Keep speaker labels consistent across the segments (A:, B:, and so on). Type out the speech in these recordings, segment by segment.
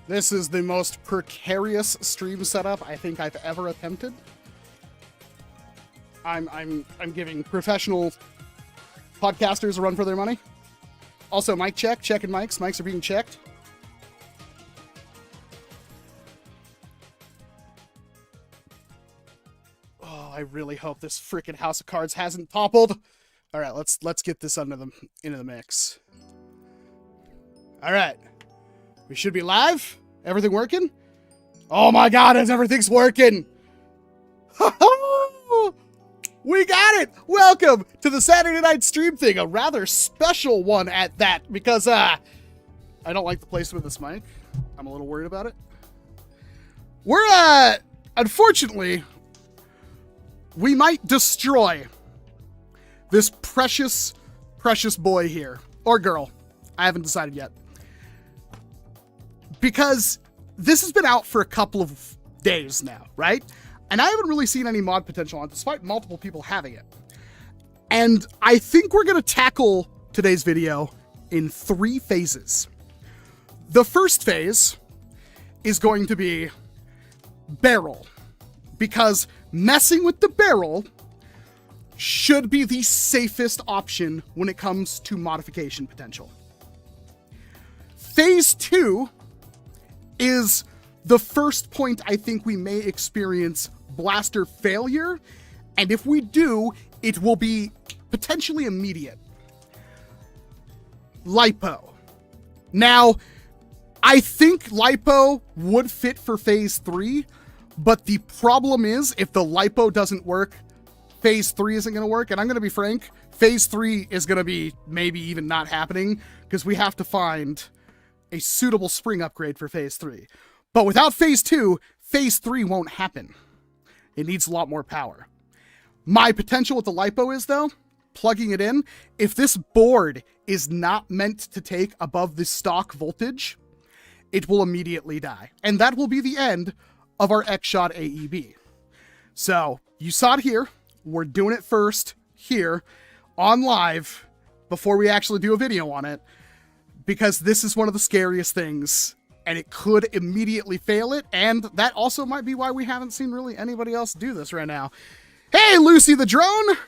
A: This is the most precarious stream setup I think I've ever attempted. I'm giving professional podcasters a run for their money. Also, mic check. Checking mics. Mics are being checked. Oh, I really hope this freaking house of cards hasn't toppled. All right, let's get this into the mix. All right, we should be live. Everything working? Oh my God, everything's working. We got it! Welcome to the Saturday night stream thing, a rather special one at that, because I don't like the placement of this mic. I'm a little worried about it. We're unfortunately, we might destroy this precious boy here, or girl. I haven't decided yet. Because this has been out for a couple of days now, right? And I haven't really seen any mod potential on it, despite multiple people having it. And I think we're going to tackle today's video in 3 phases. The first phase is going to be barrel, because messing with the barrel should be the safest option when it comes to modification potential. Phase 2 is the first point I think we may experience blaster failure, and if we do, it will be potentially immediate. Lipo. Now, I think Lipo would fit for phase 3, but the problem is if the Lipo doesn't work, phase 3 isn't going to work, and I'm going to be frank, phase 3 is going to be maybe even not happening, because we have to find a suitable spring upgrade for phase 3. But without phase 2, phase 3 won't happen. It needs a lot more power. My potential with the Lipo is, though, plugging it in, if this board is not meant to take above the stock voltage, it will immediately die. And that will be the end of our Xshot AEB. So, you saw it here. We're doing it first here on live before we actually do a video on it, because this is one of the scariest things, and it could immediately fail it, and that also might be why we haven't seen really anybody else do this right now. Hey, Lucy the Drone!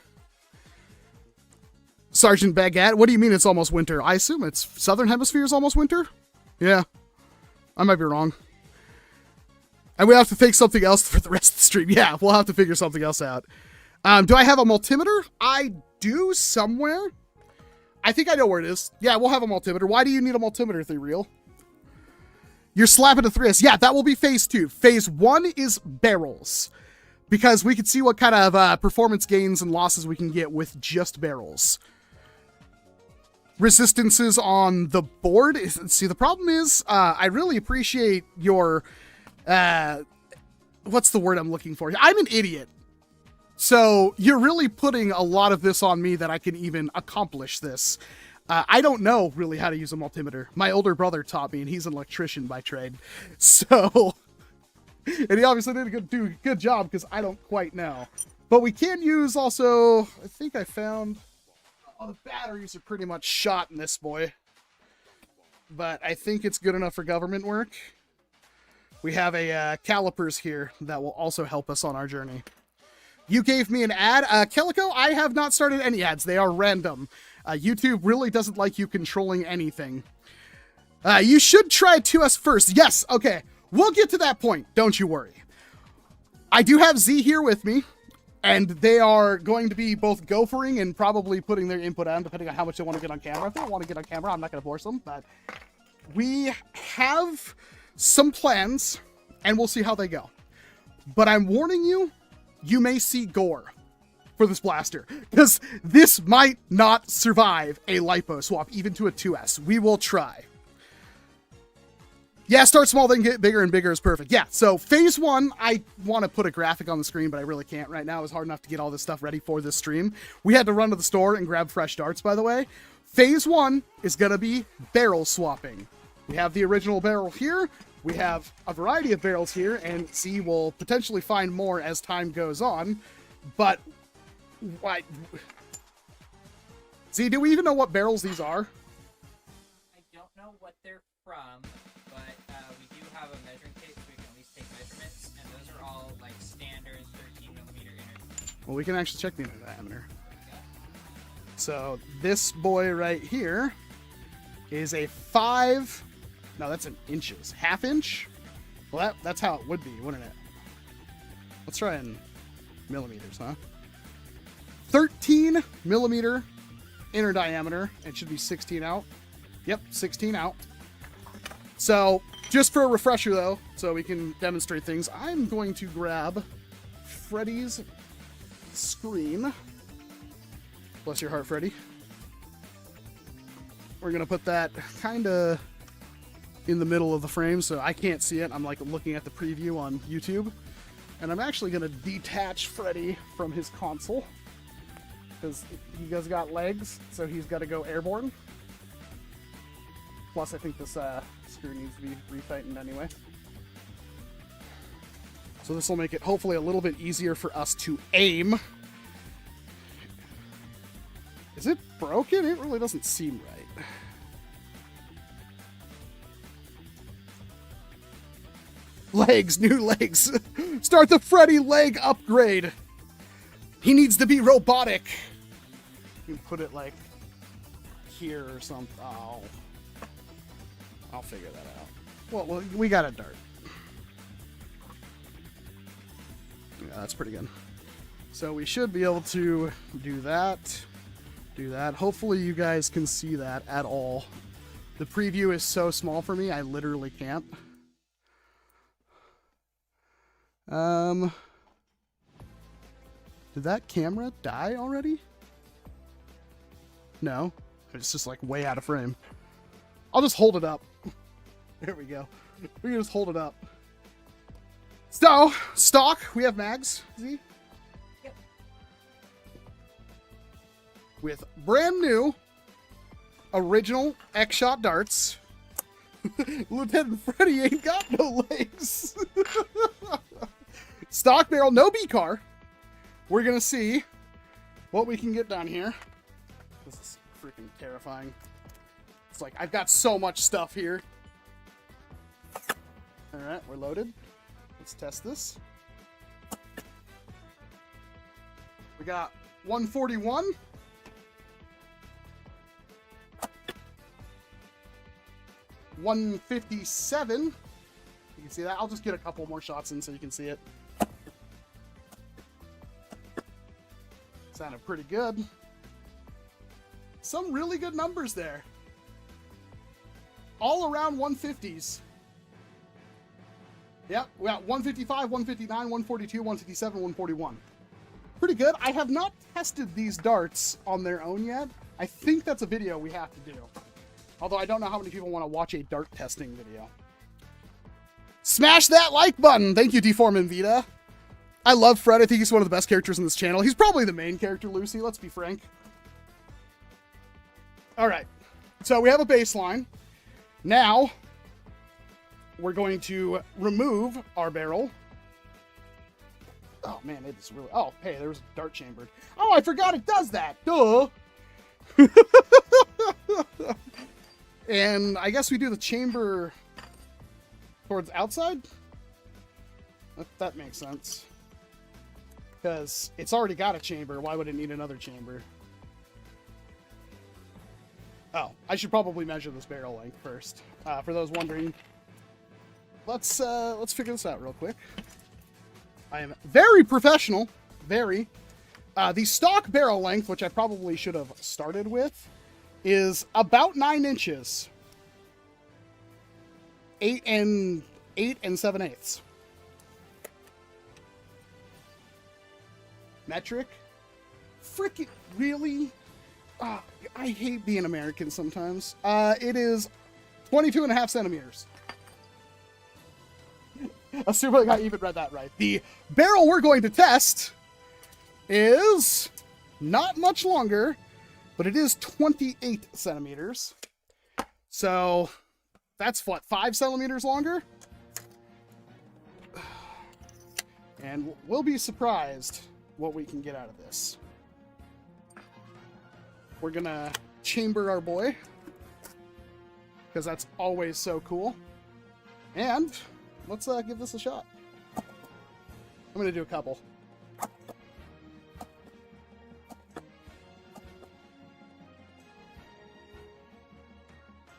A: Sergeant Baguette, what do you mean it's almost winter? I assume it's Southern Hemisphere is almost winter? Yeah, I might be wrong. And we have to think something else for the rest of the stream. Yeah, we'll have to figure something else out. Do I have a multimeter? I do somewhere. I think I know where it is. Yeah, we'll have a multimeter. Why do you need a multimeter, Real? You're slapping a 3S. Yeah, that will be phase 2. Phase 1 is barrels, because we can see what kind of performance gains and losses we can get with just barrels. Resistances on the board. See, the problem is, I really appreciate your, what's the word I'm looking for? I'm an idiot. So you're really putting a lot of this on me that I can even accomplish this. I don't know really how to use a multimeter. My older brother taught me, and he's an electrician by trade. So, and he obviously did a good job, because I don't quite know. But we can use also, I think I found, oh, the batteries are pretty much shot in this boy. But I think it's good enough for government work. We have a calipers here that will also help us on our journey. You gave me an ad. Calico, I have not started any ads. They are random. YouTube really doesn't like you controlling anything. You should try 2S first. Yes, okay. We'll get to that point. Don't you worry. I do have Z here with me, and they are going to be both gophering and probably putting their input on, depending on how much they want to get on camera. If they don't want to get on camera, I'm not going to force them, but we have some plans, and we'll see how they go. But I'm warning you, you may see gore for this blaster, because this might not survive a Lipo swap, even to a 2S. We will try. Yeah, start small, then get bigger, and bigger is perfect. Yeah, so phase 1, I want to put a graphic on the screen, but I really can't right now. It was hard enough to get all this stuff ready for this stream. We had to run to the store and grab fresh darts, by the way. Phase 1 is going to be barrel swapping. We have the original barrel here. We have a variety of barrels here, and Z will potentially find more as time goes on. But what? Z, do we even know what barrels these are?
B: I don't know know what they're from, but we do have a measuring tape, so we can at least take measurements, and those are all like standard 13mm inner.
A: Well, we can actually check the inner diameter. So this boy right here is a 5. No, that's in inches. Half inch? Well, that's how it would be, wouldn't it? Let's try in millimeters, huh? 13mm inner diameter. It should be 16 out. Yep, 16 out. So, just for a refresher, though, so we can demonstrate things, I'm going to grab Freddy's screen. Bless your heart, Freddy. We're going to put that kind of in the middle of the frame so I can't see it. I'm like looking at the preview on YouTube. And I'm actually going to detach Freddy from his console because he has got legs, so he's got to go airborne. Plus, I think this screw needs to be retightened anyway. So this will make it hopefully a little bit easier for us to aim. Is it broken? It really doesn't seem right. Legs, new legs. Start the Freddy leg upgrade. He needs to be robotic. You can put it like here or something. Oh. I'll figure that out. Well, we got a dart. Yeah, that's pretty good. So we should be able to do that. Do that. Hopefully you guys can see that at all. The preview is so small for me, I literally can't. Did that camera die already? No. It's just like way out of frame. I'll just hold it up. There we go. We can just hold it up. So, stock, we have mags, Z?
B: Yep.
A: With brand new, original Xshot darts. Lieutenant Freddy ain't got no legs. Stock barrel, no B-car. We're gonna see what we can get down here. This is freaking terrifying. It's like, I've got so much stuff here. Alright, we're loaded. Let's test this. We got 141. $157. You can see that. I'll just get a couple more shots in so you can see it. Sounded pretty good. Some really good numbers there. All around 150s. Yep, we got 155, 159, 142, 157, 141. Pretty good. I have not tested these darts on their own yet. I think that's a video we have to do. Although I don't know how many people want to watch a dart testing video. Smash that like button! Thank you, Deform Vita. I love Fred. I think he's one of the best characters in this channel. He's probably the main character, Lucy. Let's be frank. Alright. So we have a baseline. Now, we're going to remove our barrel. Oh, man, it is really... Oh, hey, there's a dart chambered. Oh, I forgot it does that! Duh! And I guess we do the chamber towards outside? That makes sense. Because it's already got a chamber. Why would it need another chamber? Oh, I should probably measure this barrel length first. For those wondering, let's figure this out real quick. I am very professional. Very. The stock barrel length, which I probably should have started with, is about 9 inches. 8 and 7/8. Metric? Frickin' really? I hate being American sometimes. It is 22.5 centimeters. Assuming I even read that right. The barrel we're going to test is not much longer, but it is 28 centimeters. So that's what, 5 centimeters longer? And we'll be surprised what we can get out of this. We're gonna chamber our boy. because that's always so cool. And let's give this a shot. I'm going to do a couple.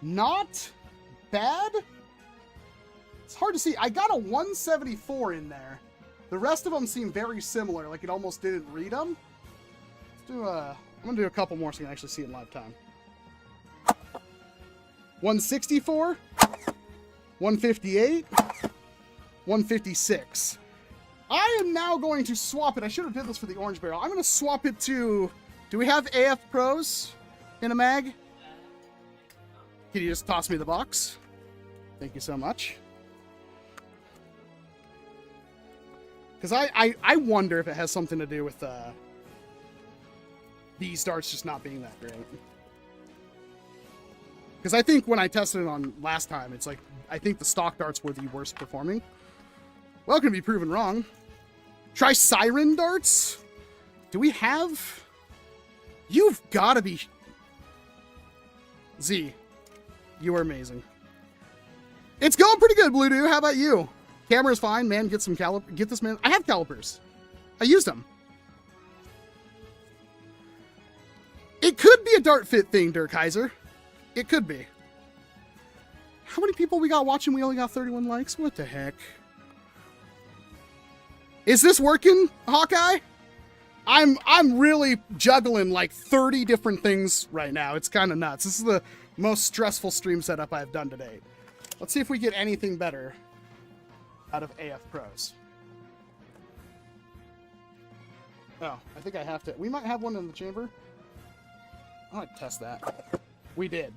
A: Not bad. It's hard to see. I got a 174 in there. The rest of them seem very similar, like it almost didn't read them. Let's do I'm going to do a couple more so you can actually see it in live time. 164, 158, 156. I am now going to swap it. I should have did this for the orange barrel. I'm going to swap it to... Do we have AF Pros in a mag? Can you just toss me the box? Thank you so much. Because I wonder if it has something to do with these darts just not being that great. Because I think when I tested it on last time, it's like, I think the stock darts were the worst performing. Well, can be proven wrong. Try siren darts? Do we have... You've got to be... Z, you are amazing. It's going pretty good, Blue Dew. How about you? Camera's fine, man. Get some get this man. I have calipers. I used them. It could be a dart fit thing, Durkaiser. It could be. How many people we got watching? We only got 31 likes. What the heck? Is this working, Hawkeye? I'm really juggling like 30 different things right now. It's kind of nuts. This is the most stressful stream setup I've done to date. Let's see if we get anything better out of AF Pros. Oh, I think I have to. We might have one in the chamber. I might test that. We did.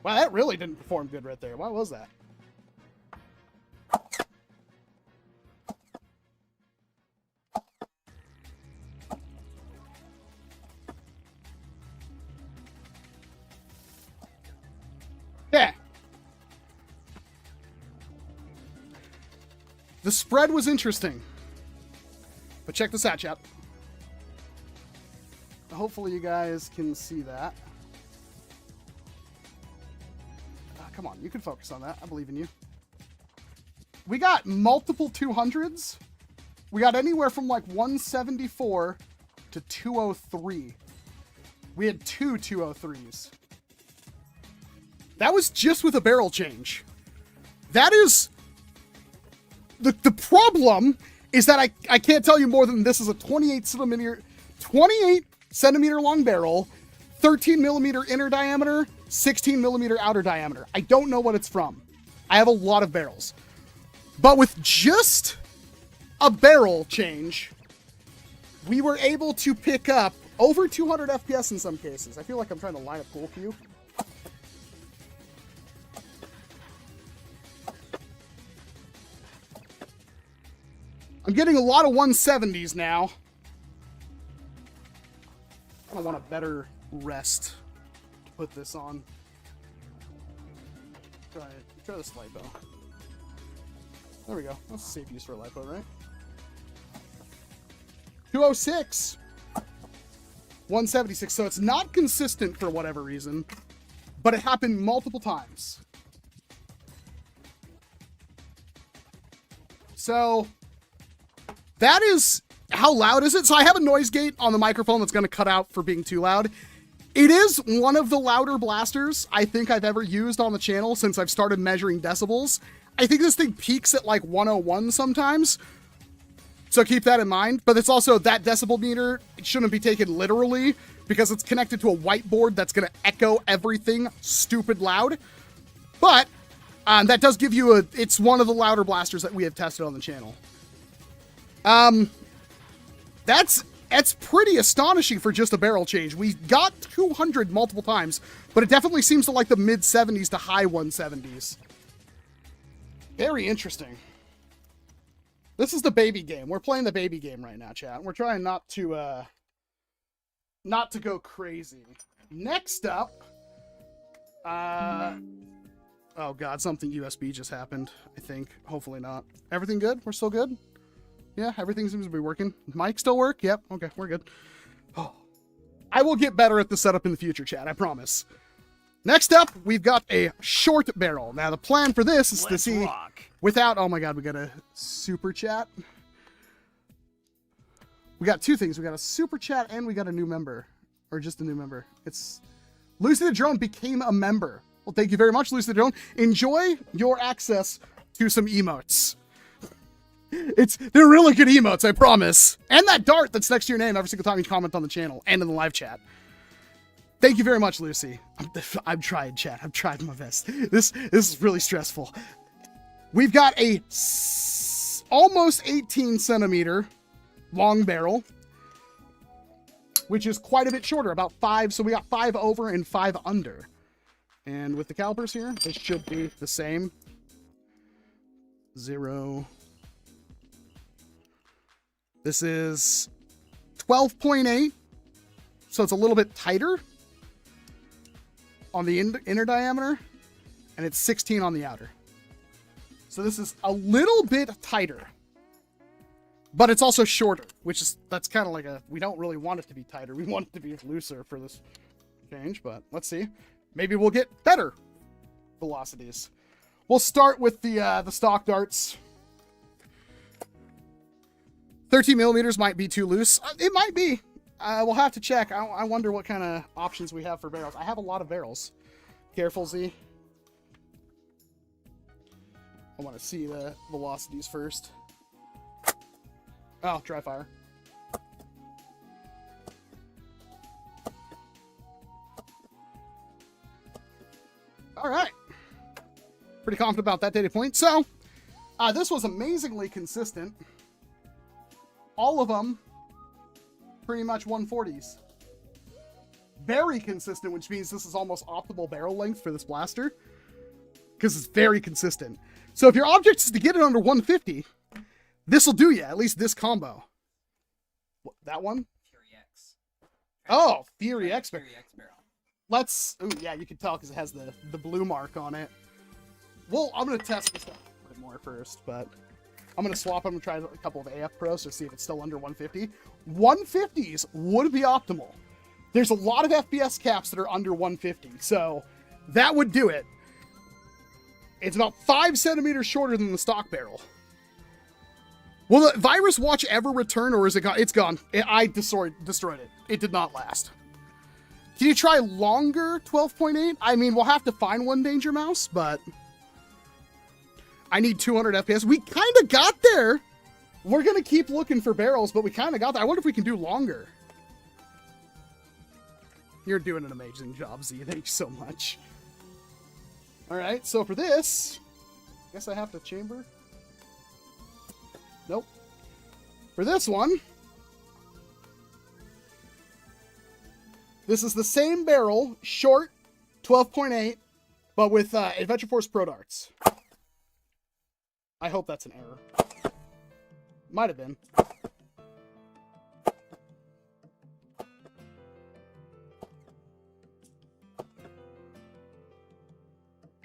A: Wow, that really didn't perform good right there. Why was that? Yeah. The spread was interesting. But check this out, chat. Hopefully you guys can see that. Come on, you can focus on that. I believe in you. We got multiple 200s. We got anywhere from like 174 to 203. We had two 203s. That was just with a barrel change. That is... The problem is that I can't tell you more than this is a 28 centimeter long barrel, 13 millimeter inner diameter, 16 millimeter outer diameter. I don't know what it's from. I have a lot of barrels. But with just a barrel change, we were able to pick up over 200 FPS in some cases. I feel like I'm trying to line up pool cue. I'm getting a lot of 170s now. I want a better rest to put this on. Try it. Try this Lipo. There we go. That's a safe use for a Lipo, right? 206. 176. So it's not consistent for whatever reason, but it happened multiple times. So that is... How loud is it? So I have a noise gate on the microphone that's going to cut out for being too loud. It is one of the louder blasters I think I've ever used on the channel since I've started measuring decibels. I think this thing peaks at like 101 sometimes. So keep that in mind. But it's also that decibel meter. It shouldn't be taken literally because it's connected to a whiteboard that's going to echo everything stupid loud. But that does give you it's one of the louder blasters that we have tested on the channel. That's pretty astonishing for just a barrel change. We got 200 multiple times, but it definitely seems to like the mid 70s to high 170s. Very interesting. This is the baby game. We're playing the baby game right now, chat. We're trying not to go crazy. Next up, oh God, something USB just happened, I think. Hopefully not. Everything good? We're still good? Yeah, everything seems to be working. Mic still work? Yep. Okay, we're good. Oh, I will get better at the setup in the future, chat. I promise. Next up, we've got a short barrel. Now, the plan for this is to see without... Oh my god, we got a super chat. We got two things. We got a super chat and we got a new member. Or just a new member. It's... Lucy the Drone became a member. Well, thank you very much, Lucy the Drone. Enjoy your access to some emotes. They're really good emotes, I promise. And that dart that's next to your name every single time you comment on the channel and in the live chat. Thank you very much, Lucy. I'm trying, chat. I'm trying my best. This is really stressful. We've got a almost 18 centimeter long barrel, which is quite a bit shorter, about 5. So we got 5 over and 5 under. And with the calipers here, it should be the same. 0. This is 12.8. So it's a little bit tighter on the inner diameter, and it's 16 on the outer. So this is a little bit tighter, but it's also shorter, that's kind of like we don't really want it to be tighter. We want it to be looser for this change, but let's see. Maybe we'll get better velocities. We'll start with the stock darts. 13 millimeters might be too loose. It might be. We'll have to check. I wonder what kind of options we have for barrels. I have a lot of barrels. Careful, Z. I want to see the velocities first. Oh, dry fire. All right. Pretty confident about that data point. So, this was amazingly consistent. All of them pretty much 140s. Very consistent, which means this is almost optimal barrel length for this blaster, because it's very consistent. So if your object is to get it under 150, this will do you, at least this combo. What, that one?
B: Fury X.
A: Oh, Fury X barrel.
B: Let's...
A: Ooh, yeah, you can tell because it has the blue mark on it. Well, I'm going to test this out a bit more first, but I'm going to swap them and try a couple of AF Pros to see if it's still under 150. 150s would be optimal. There's a lot of FPS caps that are under 150, so that would do it. It's about 5 centimeters shorter than the stock barrel. Will the virus watch ever return, or is it gone? It's gone. I destroyed it. It did not last. Can you try longer 12.8? I mean, we'll have to find one Danger Mouse, but I need 200 FPS. We kind of got there. We're going to keep looking for barrels, but we kind of got there. I wonder if we can do longer. You're doing an amazing job, Z. Thank you so much. All right, so for this, I guess I have to chamber. Nope. For this one, this is the same barrel, short, 12.8, but with Adventure Force Pro Darts. I hope that's an error. Might have been.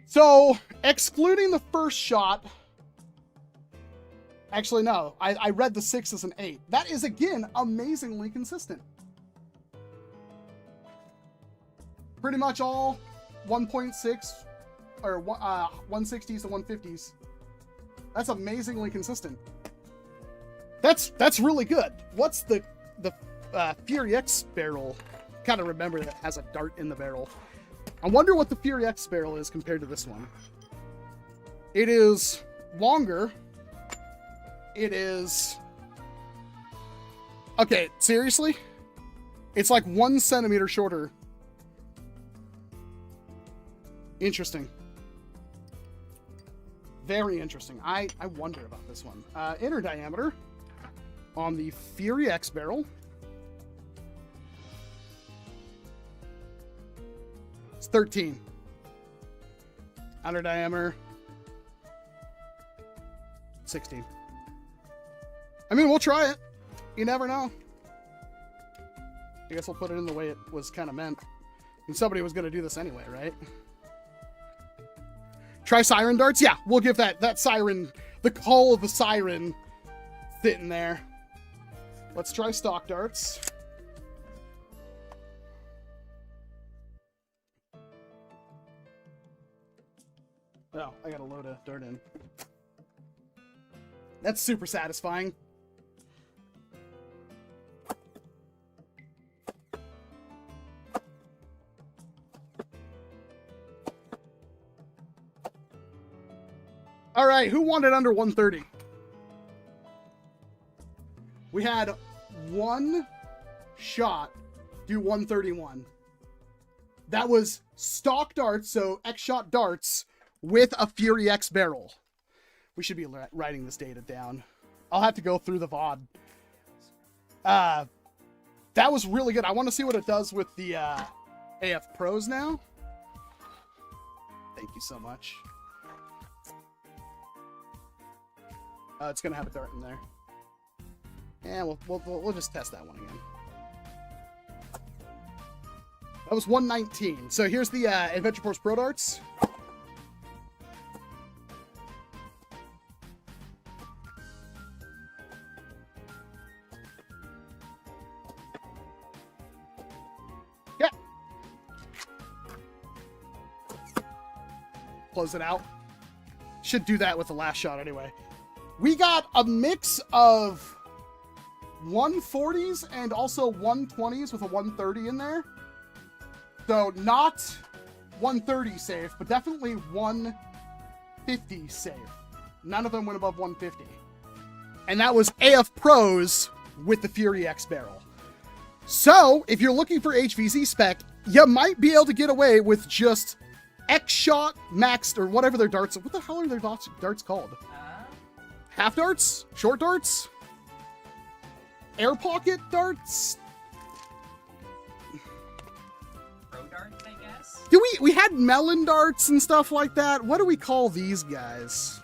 A: So, excluding the first shot, actually no, I read the 6 as an 8. That is, again, amazingly consistent. Pretty much all 1.6 or 160s to 150s. That's amazingly consistent. That's really good. What's the Fury X barrel? Kind of remember that has a dart in the barrel. I wonder what the Fury X barrel is compared to this one. It is longer. It is... Okay, seriously? It's like 1 centimeter shorter. Interesting. Very interesting. I wonder about this one. Inner diameter on the Fury X barrel. It's 13. Outer diameter, 16. I mean, we'll try it. You never know. I guess we'll put it in the way it was kind of meant. And somebody was going to do this anyway, right? Try siren darts? Yeah, we'll give that siren, the call of the siren, fit in there. Let's try stock darts. Oh, I gotta load a dart in. That's super satisfying. All right, who wanted under 130? We had one shot do 131. That was stock darts, so Xshot darts with a Fury X barrel. We should be writing this data down. I'll have to go through the VOD. That was really good. I want to see what it does with the AF Pros now. Thank you so much. It's going to have a dart in there. Yeah, we'll just test that one again. That was 119. So here's the Adventure Force Pro Darts. Yeah. Close it out. Should do that with the last shot anyway. We got a mix of 140s and also 120s with a 130 in there. So not 130 safe, but definitely 150 safe. None of them went above 150. And that was AF Pros with the Fury X barrel. So if you're looking for HVZ spec, you might be able to get away with just Xshot maxed or whatever their darts. What the hell are their darts called? Half darts? Short darts? Air pocket darts?
B: Pro darts, I guess?
A: Do we had melon darts and stuff like that? What do we call these guys?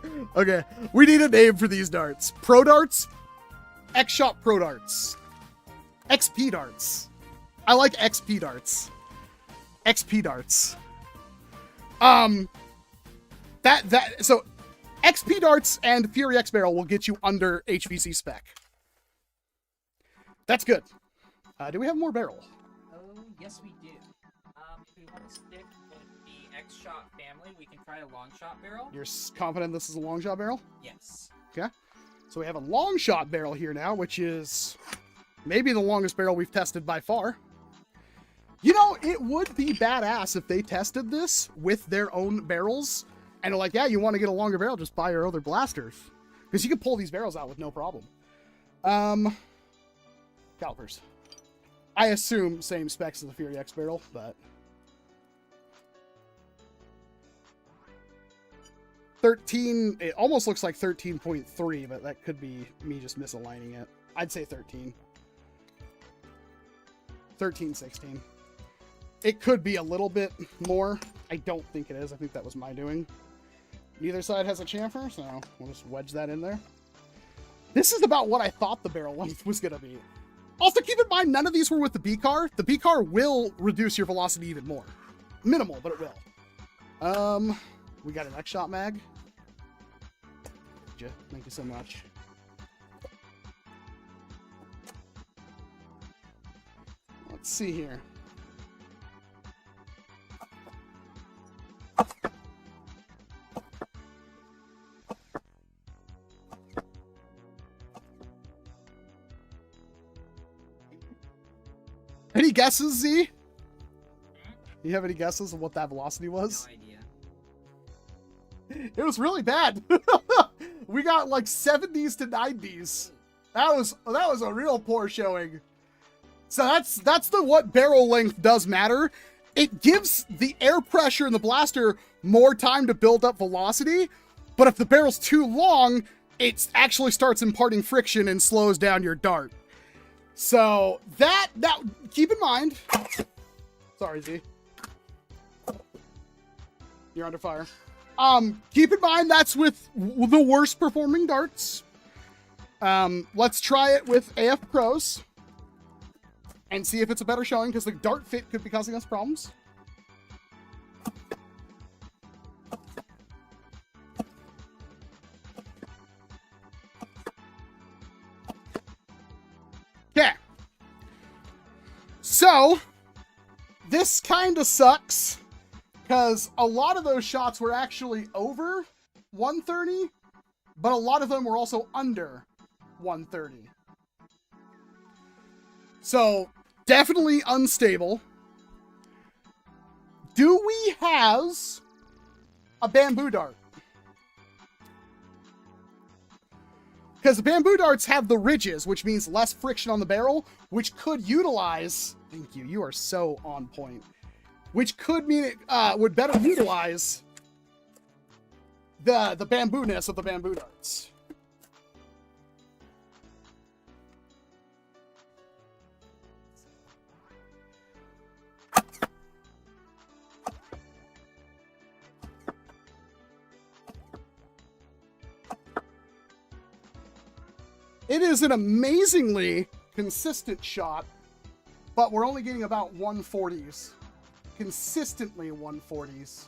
B: Boring.
A: Okay, we need a name for these darts. Pro darts? Xshot Pro darts. XP darts. I like XP darts. XP darts. So XP darts and Fury X barrel will get you under HVC spec. That's good. Do we have more barrel?
B: Oh, yes we do. If we want to stick with the Xshot family, we can try a long shot barrel.
A: You're confident this is a long shot barrel?
B: Yes.
A: Okay. So we have a long shot barrel here now, which is maybe the longest barrel we've tested by far. You know, it would be badass if they tested this with their own barrels and are like, yeah, you want to get a longer barrel, just buy your other blasters. Because you can pull these barrels out with no problem. Calipers. I assume same specs as the Fury X barrel, but 13, it almost looks like 13.3, but that could be me just misaligning it. I'd say 13. 13, 16. It could be a little bit more. I don't think it is. I think that was my doing. Neither side has a chamfer, so we'll just wedge that in there. This is about what I thought the barrel length was going to be. Also, keep in mind, none of these were with the B-car. The B-car will reduce your velocity even more. Minimal, but it will. We got an Xshot mag. Thank you so much. Let's see here. Any guesses, Z? You have any guesses of what that velocity was?
B: No idea.
A: It was really bad. We got like 70s to 90s. That was a real poor showing. So that's what barrel length does matter. It gives the air pressure in the blaster more time to build up velocity, but if the barrel's too long, it actually starts imparting friction and slows down your dart. So that keep in mind. Sorry, Z. You're under fire. Keep in mind that's with the worst performing darts. Let's try it with AF Pros and see if it's a better showing, because the dart fit could be causing us problems. Okay. So This kind of sucks because a lot of those shots were actually over 130, but a lot of them were also under 130. So definitely unstable. Do we have a bamboo dart? Because the bamboo darts have the ridges, which means less friction on the barrel, which could utilize... Thank you, you are so on point. Which could mean it would better utilize the bamboo-ness of the bamboo darts. It is an amazingly consistent shot, but we're only getting about 140s. Consistently 140s.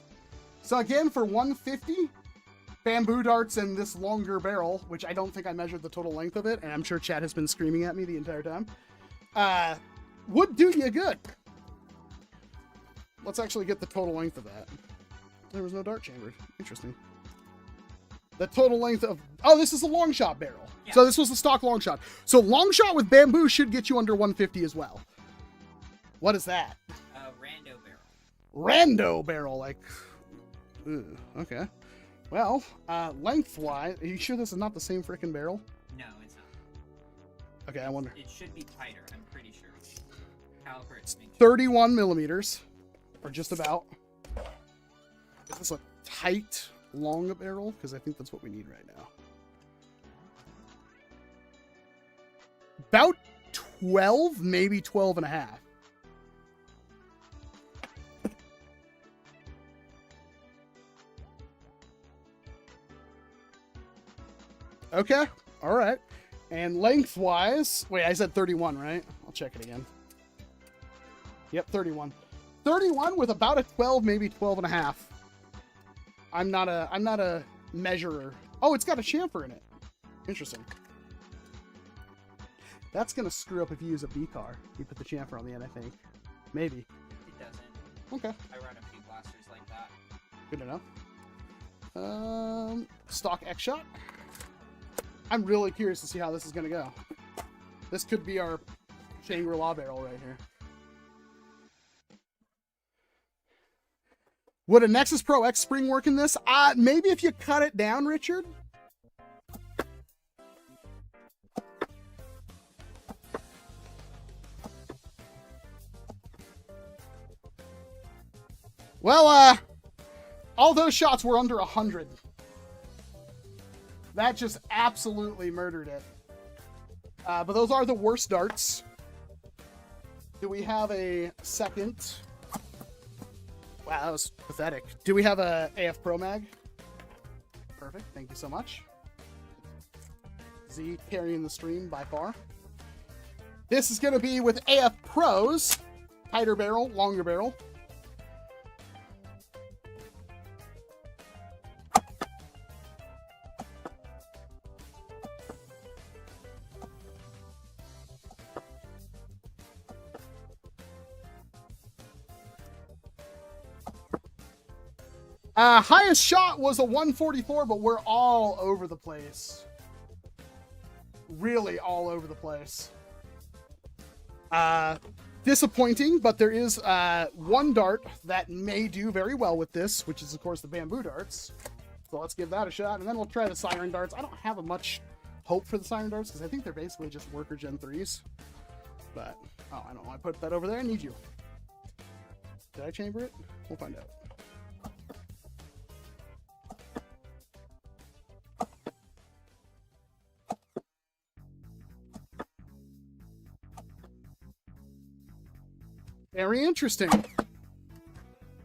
A: So again, for 150, bamboo darts and this longer barrel, which I don't think I measured the total length of it, and I'm sure Chad has been screaming at me the entire time, would do you good. Let's actually get the total length of that. There was no dart chambered. Interesting. The total length of... Oh, this is a long shot barrel. Yeah. So this was the stock long shot. So long shot with bamboo should get you under 150 as well. What is that?
B: Rando barrel.
A: Rando barrel, like... Ugh, okay. Well, lengthwise... Are you sure this is not the same frickin' barrel?
B: No, it's not.
A: Okay, I wonder.
B: It should be tighter, I'm pretty sure. Caliper it's
A: 31 millimeters. Or just about. Is this a tight... long barrel? Because I think that's what we need right now. About 12, maybe 12 and a half. Okay, all right. And lengthwise, wait, I said 31, right? I'll check it again. Yep, 31. 31 with about a 12, maybe 12 and a half. I'm not a measurer. Oh, it's got a chamfer in it. Interesting. That's gonna screw up if you use a B car. You put the chamfer on the end, I think. Maybe.
B: It doesn't.
A: Okay.
B: I run a few blasters like that.
A: Good to know. Stock Xshot. I'm really curious to see how this is gonna go. This could be our Shangri-La barrel right here. Would a Nexus Pro X spring work in this? Maybe if you cut it down, Richard. Well, all those shots were under 100. That just absolutely murdered it. But those are the worst darts. Do we have a second? Wow, that was pathetic. Do we have a AF Pro Mag? Perfect, thank you so much. Z carrying the stream by far. This is going to be with AF Pros. Tighter barrel, longer barrel. Highest shot was a 144, but we're all over the place. Really all over the place. Disappointing, but there is one dart that may do very well with this, which is, of course, the bamboo darts. So let's give that a shot, and then we'll try the siren darts. I don't have much hope for the siren darts, because I think they're basically just worker Gen 3s. But, oh, I don't know. I put that over there. I need you. Did I chamber it? We'll find out. Very interesting.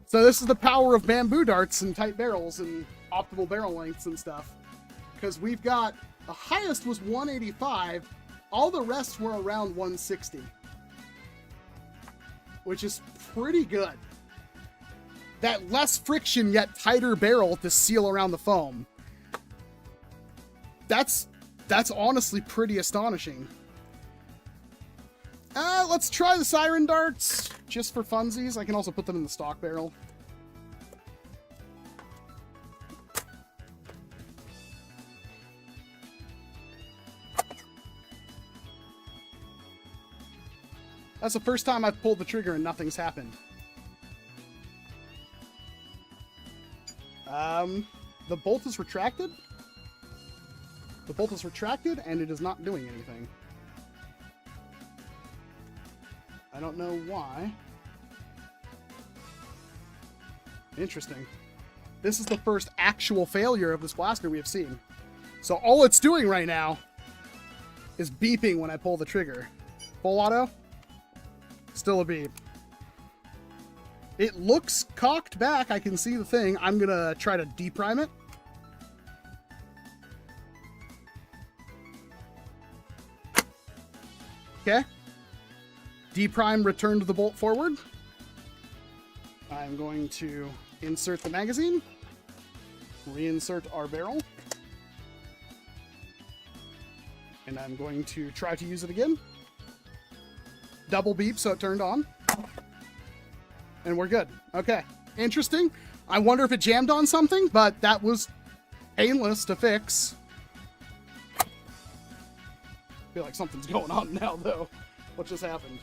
A: So this is the power of bamboo darts and tight barrels and optimal barrel lengths and stuff. Because we've got, the highest was 185, all the rest were around 160. Which is pretty good. That less friction yet tighter barrel to seal around the foam. That's honestly pretty astonishing. Let's try the siren darts. just for funsies. I can also put them in the stock barrel. That's the first time I've pulled the trigger and nothing's happened. The bolt is retracted. The bolt is retracted, and it is not doing anything. I don't know why. Interesting. This is the first actual failure of this blaster we have seen. So all it's doing right now is beeping when I pull the trigger. Full auto. Still a beep. It looks cocked back. I can see the thing. I'm going to try to deprime it. Okay. Deprime returned the bolt forward. I'm going to insert the magazine. Reinsert our barrel. And I'm going to try to use it again. Double beep, so it turned on. And we're good. Okay. Interesting. I wonder if it jammed on something, but that was painless to fix. I feel like something's going on now, though. What just happened?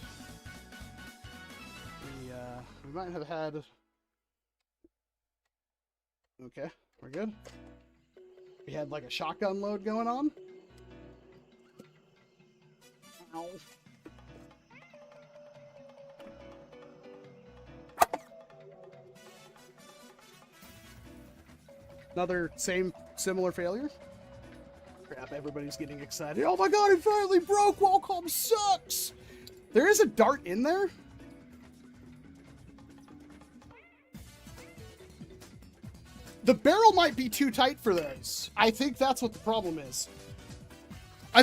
A: We might have had... Okay, we're good. We had like a shotgun load going on. Ow. Another similar failure. Crap, everybody's getting excited. Oh my god, it finally broke! Walcom sucks! There is a dart in there. The barrel might be too tight for those. I think that's what the problem is.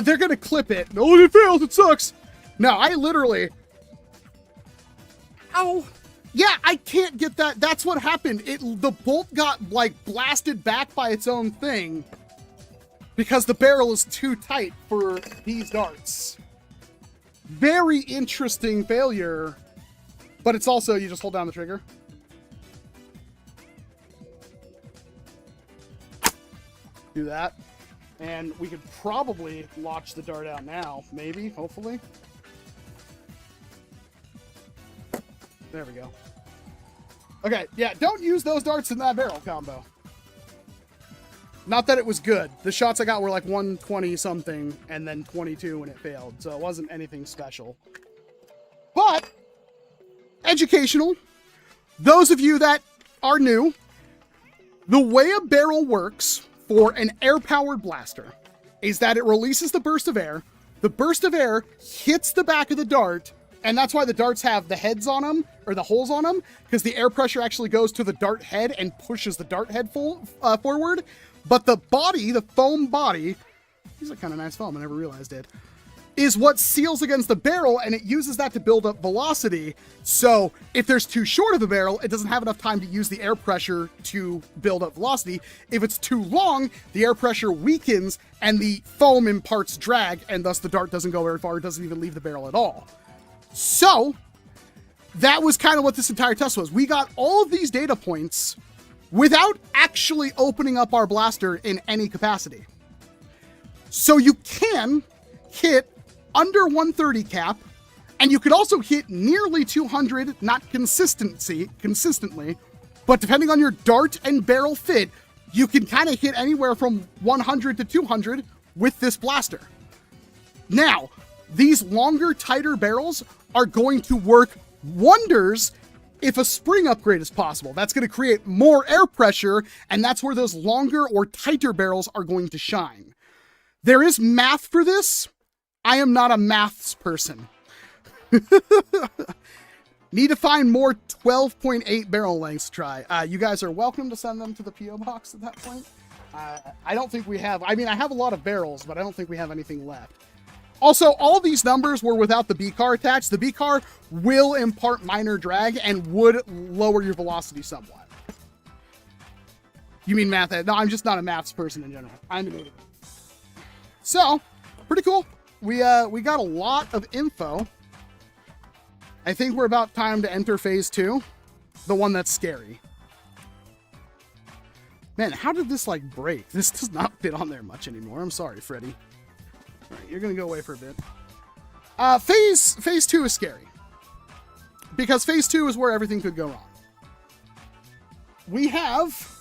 A: They're gonna clip it. No, it failed, it sucks! No, I literally... Ow! Yeah, I can't get that. That's what happened. The bolt got, like, blasted back by its own thing because the barrel is too tight for these darts. Very interesting failure, but it's also, you just hold down the trigger. Do that. And we could probably launch the dart out now. Maybe, hopefully. There we go. Okay, yeah, don't use those darts in that barrel combo. Not that it was good. The shots I got were like 120 something and then 22 when it failed, so it wasn't anything special. But, educational. Those of you that are new, the way a barrel works for an air-powered blaster is that it releases the burst of air. The burst of air hits the back of the dart, and that's why the darts have the heads on them, or the holes on them, because the air pressure actually goes to the dart head and pushes the dart head forward. But the body, the foam body, these are kind of nice foam, I never realized it, is what seals against the barrel, and it uses that to build up velocity. So if there's too short of a barrel, it doesn't have enough time to use the air pressure to build up velocity. If it's too long, the air pressure weakens, and the foam imparts drag, and thus the dart doesn't go very far, it doesn't even leave the barrel at all. So, that was kind of what this entire test was. We got all of these data points without actually opening up our blaster in any capacity. So you can hit under 130 cap, and you could also hit nearly 200, not consistently, but depending on your dart and barrel fit, you can kind of hit anywhere from 100 to 200 with this blaster. Now, these longer, tighter barrels are going to work wonders if a spring upgrade is possible. That's going to create more air pressure, and that's where those longer or tighter barrels are going to shine. There is math for this. I am not a maths person. Need to find more 12.8 barrel lengths to try. You guys are welcome to send them to the P.O. box at that point. I don't think we have... I mean, I have a lot of barrels, but I don't think we have anything left. Also, all these numbers were without the B-car attached. The B-car will impart minor drag and would lower your velocity somewhat. You mean math? No, I'm just not a maths person in general. I'm an idiot. So, pretty cool. We got a lot of info. I think we're about time to enter phase 2. The one that's scary. Man, how did this, like, break? This does not fit on there much anymore. I'm sorry, Freddy. All right, you're going to go away for a bit. Phase 2 is scary. Because phase 2 is where everything could go wrong. We have...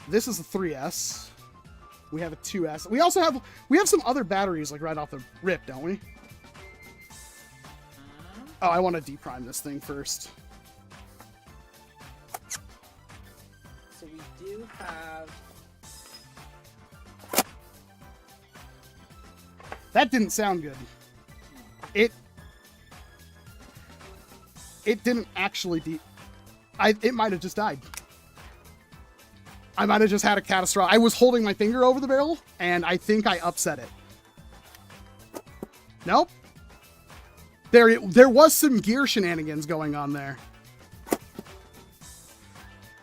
A: This is a 3S. We have a 2S. We also have... We have some other batteries, like, right off the rip, don't we? Oh, I want to deprime this thing first.
B: So we do have...
A: That didn't sound good. It didn't actually it might have just died. I might have just had a catastrophic... I was holding my finger over the barrel, and I think I upset it. Nope. There was some gear shenanigans going on there.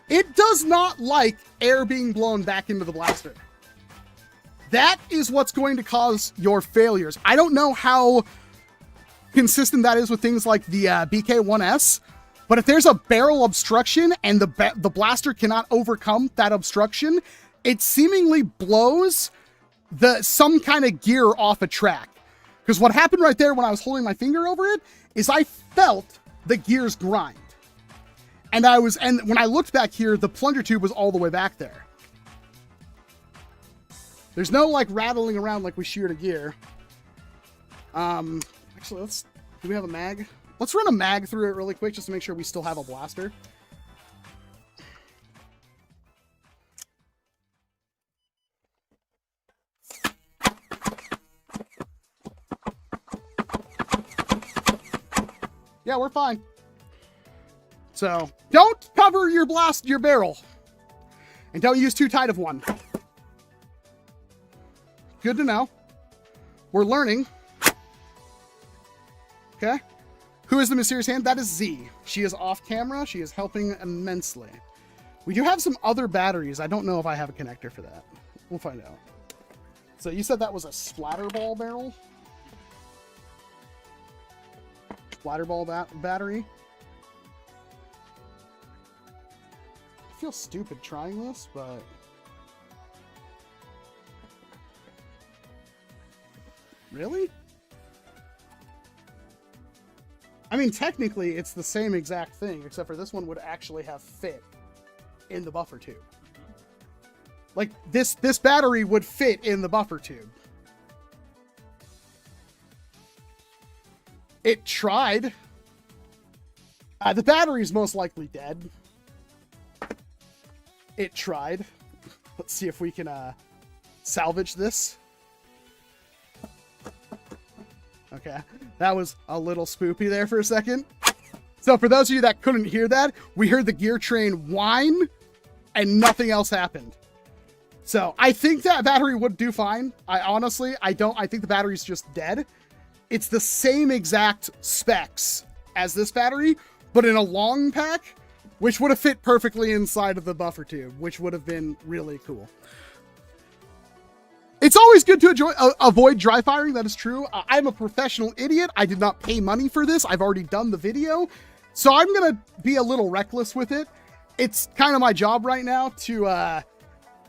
A: It does not like air being blown back into the blaster. That is what's going to cause your failures. I don't know how consistent that is with things like the BK1S, but if there's a barrel obstruction and the blaster cannot overcome that obstruction, it seemingly blows some kind of gear off a track. Because what happened right there when I was holding my finger over it is I felt the gears grind. And when I looked back here, the plunger tube was all the way back there. There's no, like, rattling around like we sheared a gear. Actually, do we have a mag? Let's run a mag through it really quick just to make sure we still have a blaster. Yeah, we're fine. So, don't cover your barrel. And don't use too tight of one. Good to know. We're learning. Okay. Who is the mysterious hand? That is Z. She is off camera. She is helping immensely. We do have some other batteries. I don't know if I have a connector for that. We'll find out. So you said that was a splatterball barrel? Splatterball battery? I feel stupid trying this, but... Really? I mean, technically, it's the same exact thing, except for this one would actually have fit in the buffer tube. Like, this battery would fit in the buffer tube. It tried. The battery's most likely dead. It tried. Let's see if we can salvage this. Okay, that was a little spoopy there for a second. So for those of you that couldn't hear that, we heard the gear train whine and nothing else happened. So I think that battery would do fine. I think the battery's just dead. It's the same exact specs as this battery, but in a long pack, which would have fit perfectly inside of the buffer tube, which would have been really cool. It's always good to avoid dry firing. That is true. I'm a professional idiot. I did not pay money for this. I've already done the video. So I'm going to be a little reckless with it. It's kind of my job right now to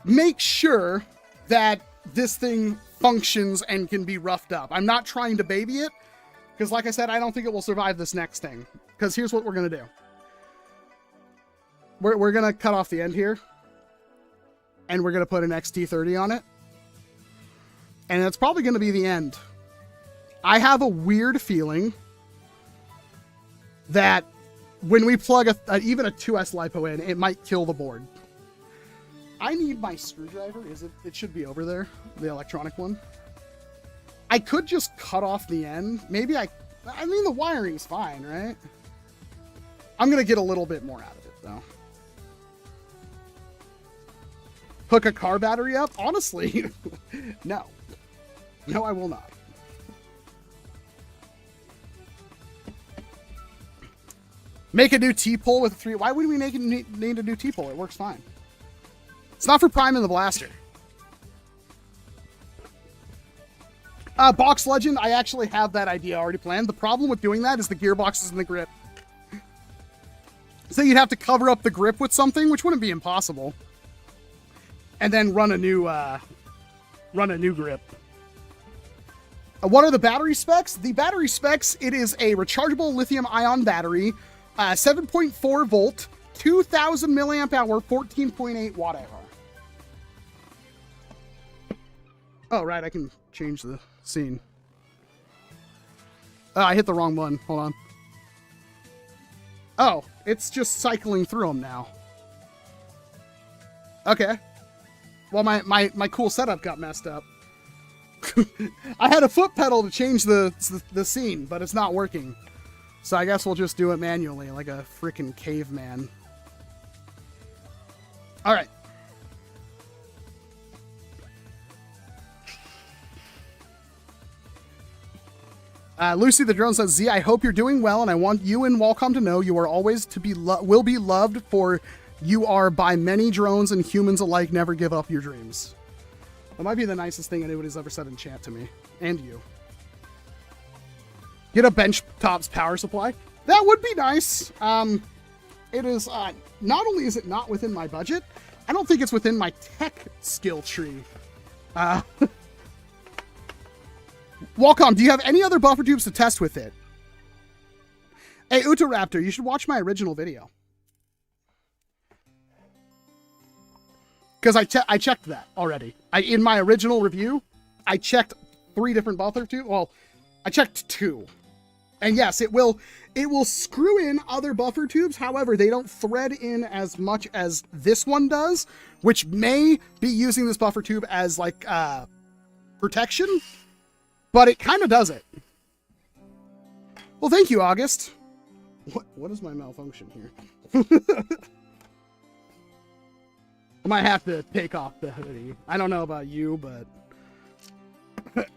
A: make sure that this thing functions and can be roughed up. I'm not trying to baby it because, like I said, I don't think it will survive this next thing. Because here's what we're going to do. We're going to cut off the end here. And we're going to put an XT30 on it. And that's probably going to be the end. I have a weird feeling that when we plug even a 2S Lipo in, it might kill the board. I need my screwdriver. It should be over there, the electronic one. I could just cut off the end. Maybe I mean, the wiring's fine, right? I'm going to get a little bit more out of it, though. Hook a car battery up? Honestly, no. No, I will not. Make a new T-pole with a 3. Why would we need a new T-pole? It works fine. It's not for priming the blaster. Box Legend, I actually have that idea already planned. The problem with doing that is the gearboxes and the grip. So you'd have to cover up the grip with something, which wouldn't be impossible. And then run a new grip. What are the battery specs? The battery specs, it is a rechargeable lithium-ion battery, 7.4 volt, 2,000 milliamp hour, 14.8 watt hour. Oh, right, I can change the scene. I hit the wrong one. Hold on. Oh, it's just cycling through them now. Okay. Well, my cool setup got messed up. I had a foot pedal to change the scene, but it's not working. So I guess we'll just do it manually, like a freaking caveman. All right. Lucy the Drone says, Z, I hope you're doing well, and I want you and Walcom to know you are always to be will be loved, for you are by many drones and humans alike. Never give up your dreams. That might be the nicest thing anybody's ever said in chat to me. And you. Get a bench tops power supply. That would be nice. It is, not only is it not within my budget, I don't think it's within my tech skill tree. Walcom, do you have any other buffer tubes to test with it? Hey, Utaraptor, you should watch my original video. Because I checked that already. In my original review, I checked 3 different buffer tubes. Well, I checked 2. And yes, it will screw in other buffer tubes. However, they don't thread in as much as this one does, which may be using this buffer tube as like protection, but it kind of does it. Well, thank you, August. What is my malfunction here? I might have to take off the hoodie. I don't know about you, but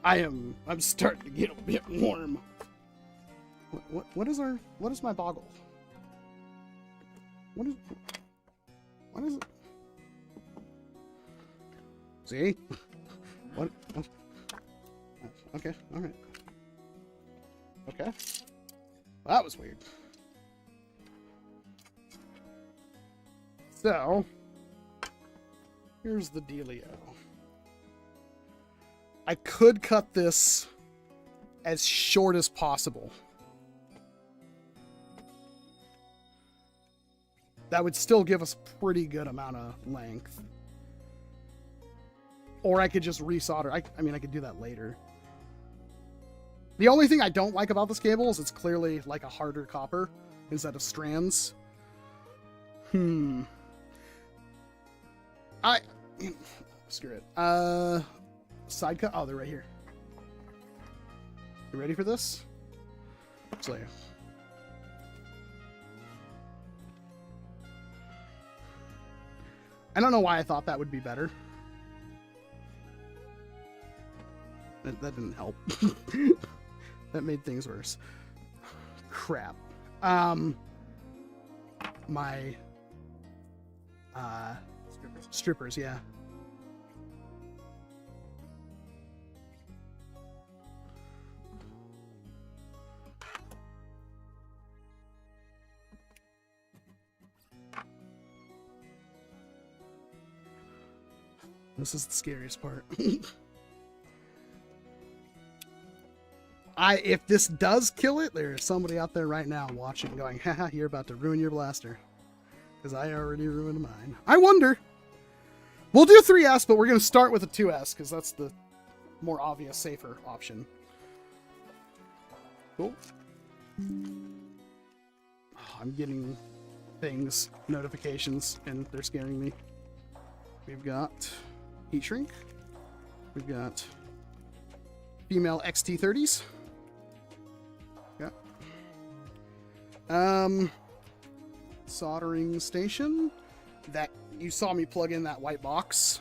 A: I'm starting to get a bit warm. What is my boggle? What is it? See? What? Okay, all right. Okay. Well, that was weird. So, here's the dealio. I could cut this as short as possible. That would still give us a pretty good amount of length. Or I could just resolder. I mean, I could do that later. The only thing I don't like about this cable is it's clearly like a harder copper instead of strands. Screw it. Side cut. Oh, they're right here. You ready for this? So, I don't know why I thought that would be better. That didn't help. That made things worse. Crap. My strippers, yeah. This is the scariest part. If this does kill it, there is somebody out there right now watching going, haha, you're about to ruin your blaster. Because I already ruined mine. I wonder. We'll do 3S, but we're going to start with a 2S, because that's the more obvious, safer option. Cool. Oh, I'm getting things, notifications, and they're scaring me. We've got heat shrink. We've got female XT30s. Yeah. Soldering station. That you saw me plug in that white box.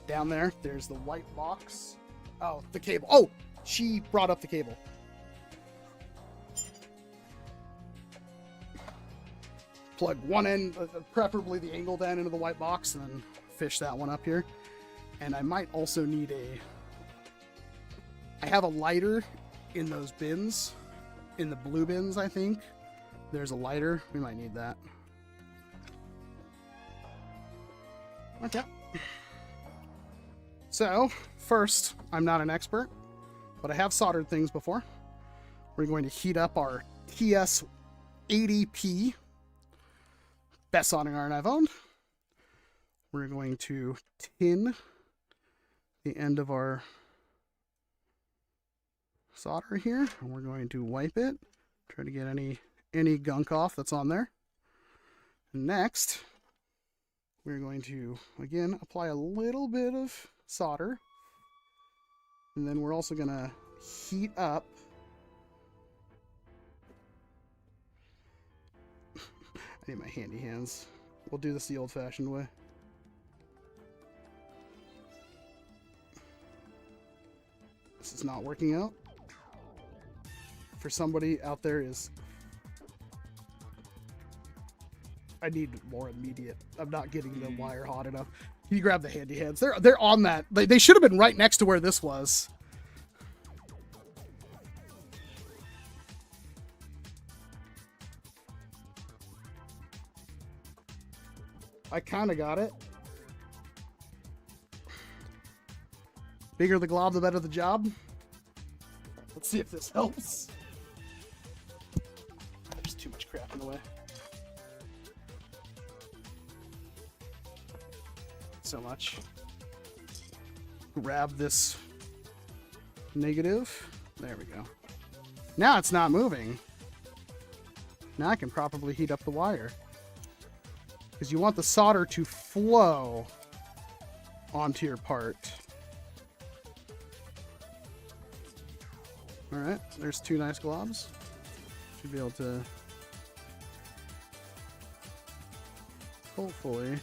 A: Down there, there's the white box. Oh, the cable. Oh, she brought up the cable. Plug one end, preferably the angled end, into the white box, and then fish that one up here. And I might also need I have a lighter in those bins, in the blue bins, I think. There's a lighter. We might need that. Okay. So, first, I'm not an expert, but I have soldered things before. We're going to heat up our TS80P, best soldering iron I've owned. We're going to tin the end of our solder here, and we're going to wipe it, try to get any gunk off that's on there. Next, we're going to again apply a little bit of solder, and then we're also going to heat up I need my handy hands. We'll do this the old-fashioned way. This is not working out. For somebody out there I need more immediate. I'm not getting the wire hot enough. Can you grab the handy hands? They're on that. They should have been right next to where this was. I kind of got it. Bigger the glob, the better the job. Let's see if this helps. There's too much crap in the way. So much. Grab this negative. There we go. Now it's not moving. Now I can properly heat up the wire. Because you want the solder to flow onto your part. Alright, there's two nice globs. Should be able to hopefully make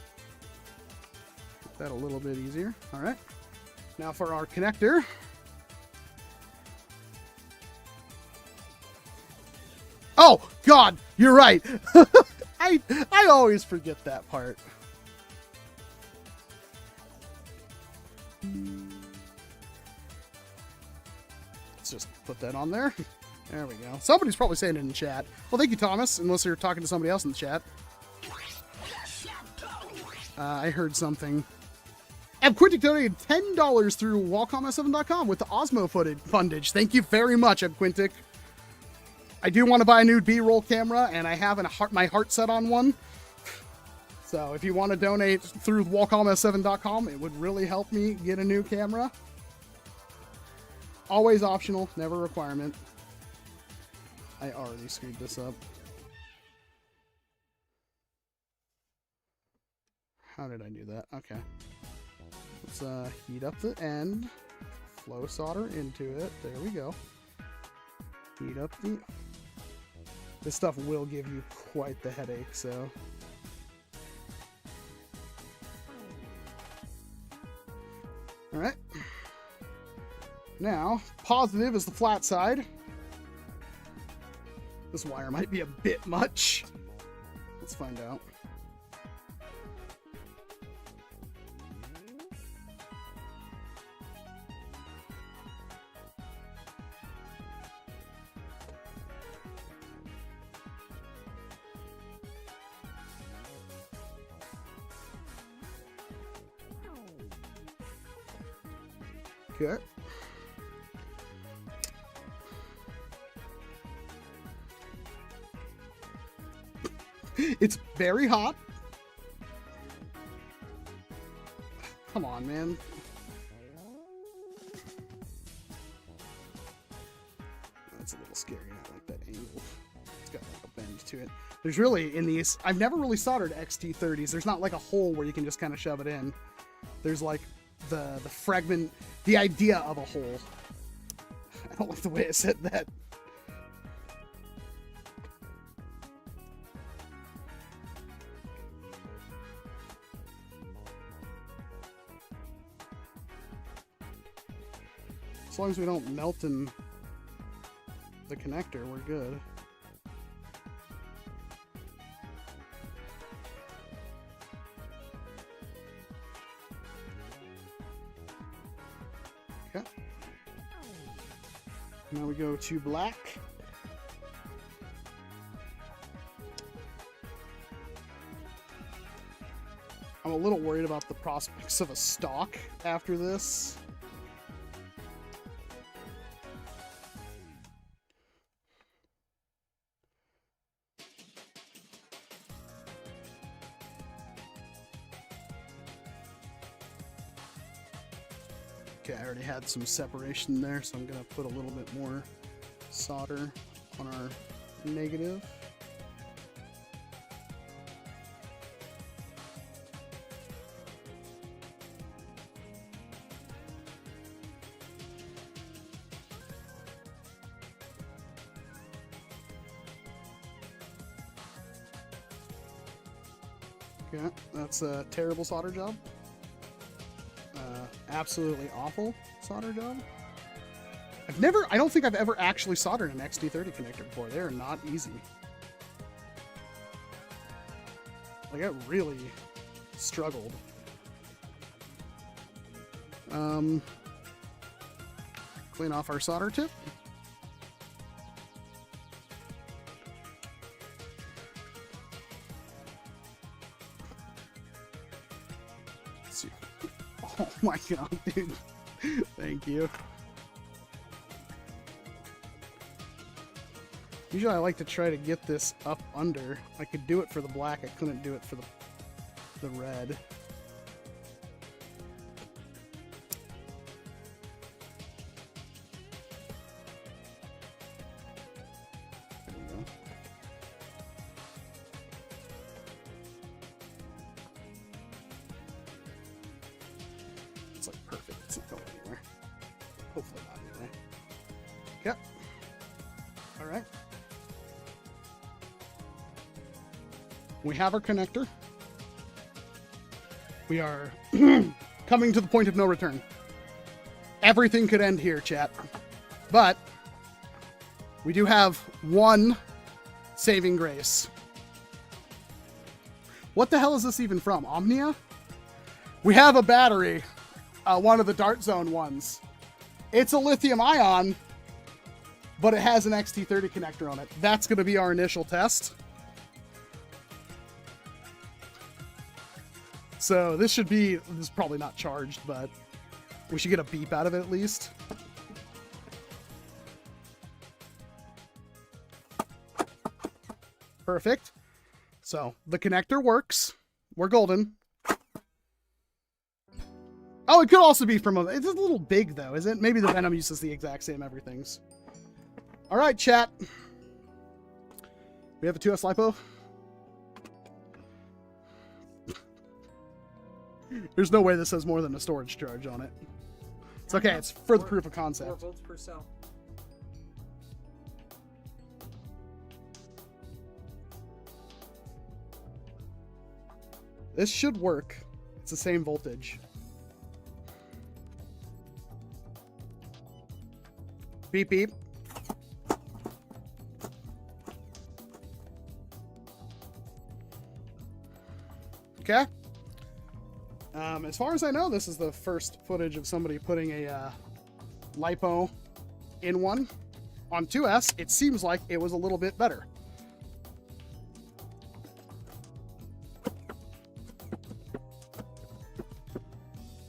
A: that a little bit easier. Alright, now for our connector. Oh, God, you're right. I always forget that part. Let's just put that on there. There we go. Somebody's probably saying it in chat. Well, thank you, Thomas, unless you're talking to somebody else in the chat. I heard something. Ebquintic donated $10 through WalcomS7.com with the Osmo fundage. Thank you very much, Ebquintic. I do want to buy a new B-roll camera, and I have my heart set on one. So if you want to donate through WalcomS7.com, it would really help me get a new camera. Always optional, never a requirement. I already screwed this up. How did I do that? Okay. Let's heat up the end. Flow solder into it. There we go. Heat up the... This stuff will give you quite the headache, so... Alright. Now, positive is the flat side. This wire might be a bit much. Let's find out. Okay. It's very hot. Come on, man. That's a little scary. I don't like that angle. It's got like a bend to it. There's really, in these, I've never really soldered XT30s. There's not like a hole where you can just kind of shove it in. There's like the fragment, the idea of a hole. I don't like the way I said that. As long as we don't melt in the connector, we're good. Okay. Now we go to black. I'm a little worried about the prospects of a stock after this. Okay, I already had some separation there, so I'm going to put a little bit more solder on our negative. Okay, that's a terrible solder job. Absolutely awful solder job. I don't think I've ever actually soldered an XT30 connector before. They're not easy. Like, I really struggled. Clean off our solder tip. Let's see. Oh my god, dude. Thank you. Usually I like to try to get this up under. I could do it for the black, I couldn't do it for the red. There we go. It's like perfect. It's not going anywhere. Hopefully not anyway. Yep. Alright. We have our connector. We are coming to the point of no return. Everything could end here, chat. But we do have one saving grace. What the hell is this even from? Omnia? We have a battery. One of the Dart Zone ones. It's a lithium ion, but it has an XT30 connector on it. That's going to be our initial test. So this is probably not charged, but we should get a beep out of it at least. Perfect. So the connector works. We're golden. Oh, it could also be from it's a little big though, is it? Maybe the Venom uses the exact same everythings. All right, chat. We have a 2S Lipo. There's no way this has more than a storage charge on it. It's okay. It's for the proof of concept.
B: 4 volts per cell.
A: This should work. It's the same voltage. Beep, beep. Okay. As far as I know, this is the first footage of somebody putting a Lipo in one. On 2S, it seems like it was a little bit better.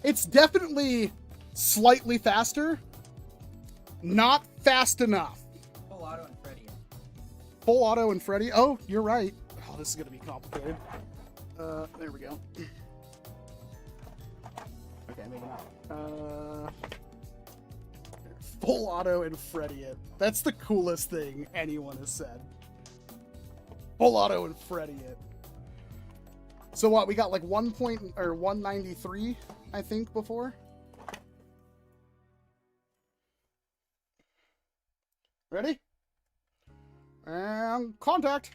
A: It's definitely slightly faster. Not fast enough.
B: Full auto and Freddy.
A: Full auto and Freddy. Oh, you're right. Oh, this is going to be complicated. There we go. Okay, maybe not. Full auto and Freddy it. That's the coolest thing anyone has said. Full auto and Freddy it. So what, we got like 193, I think, before? Ready? And contact.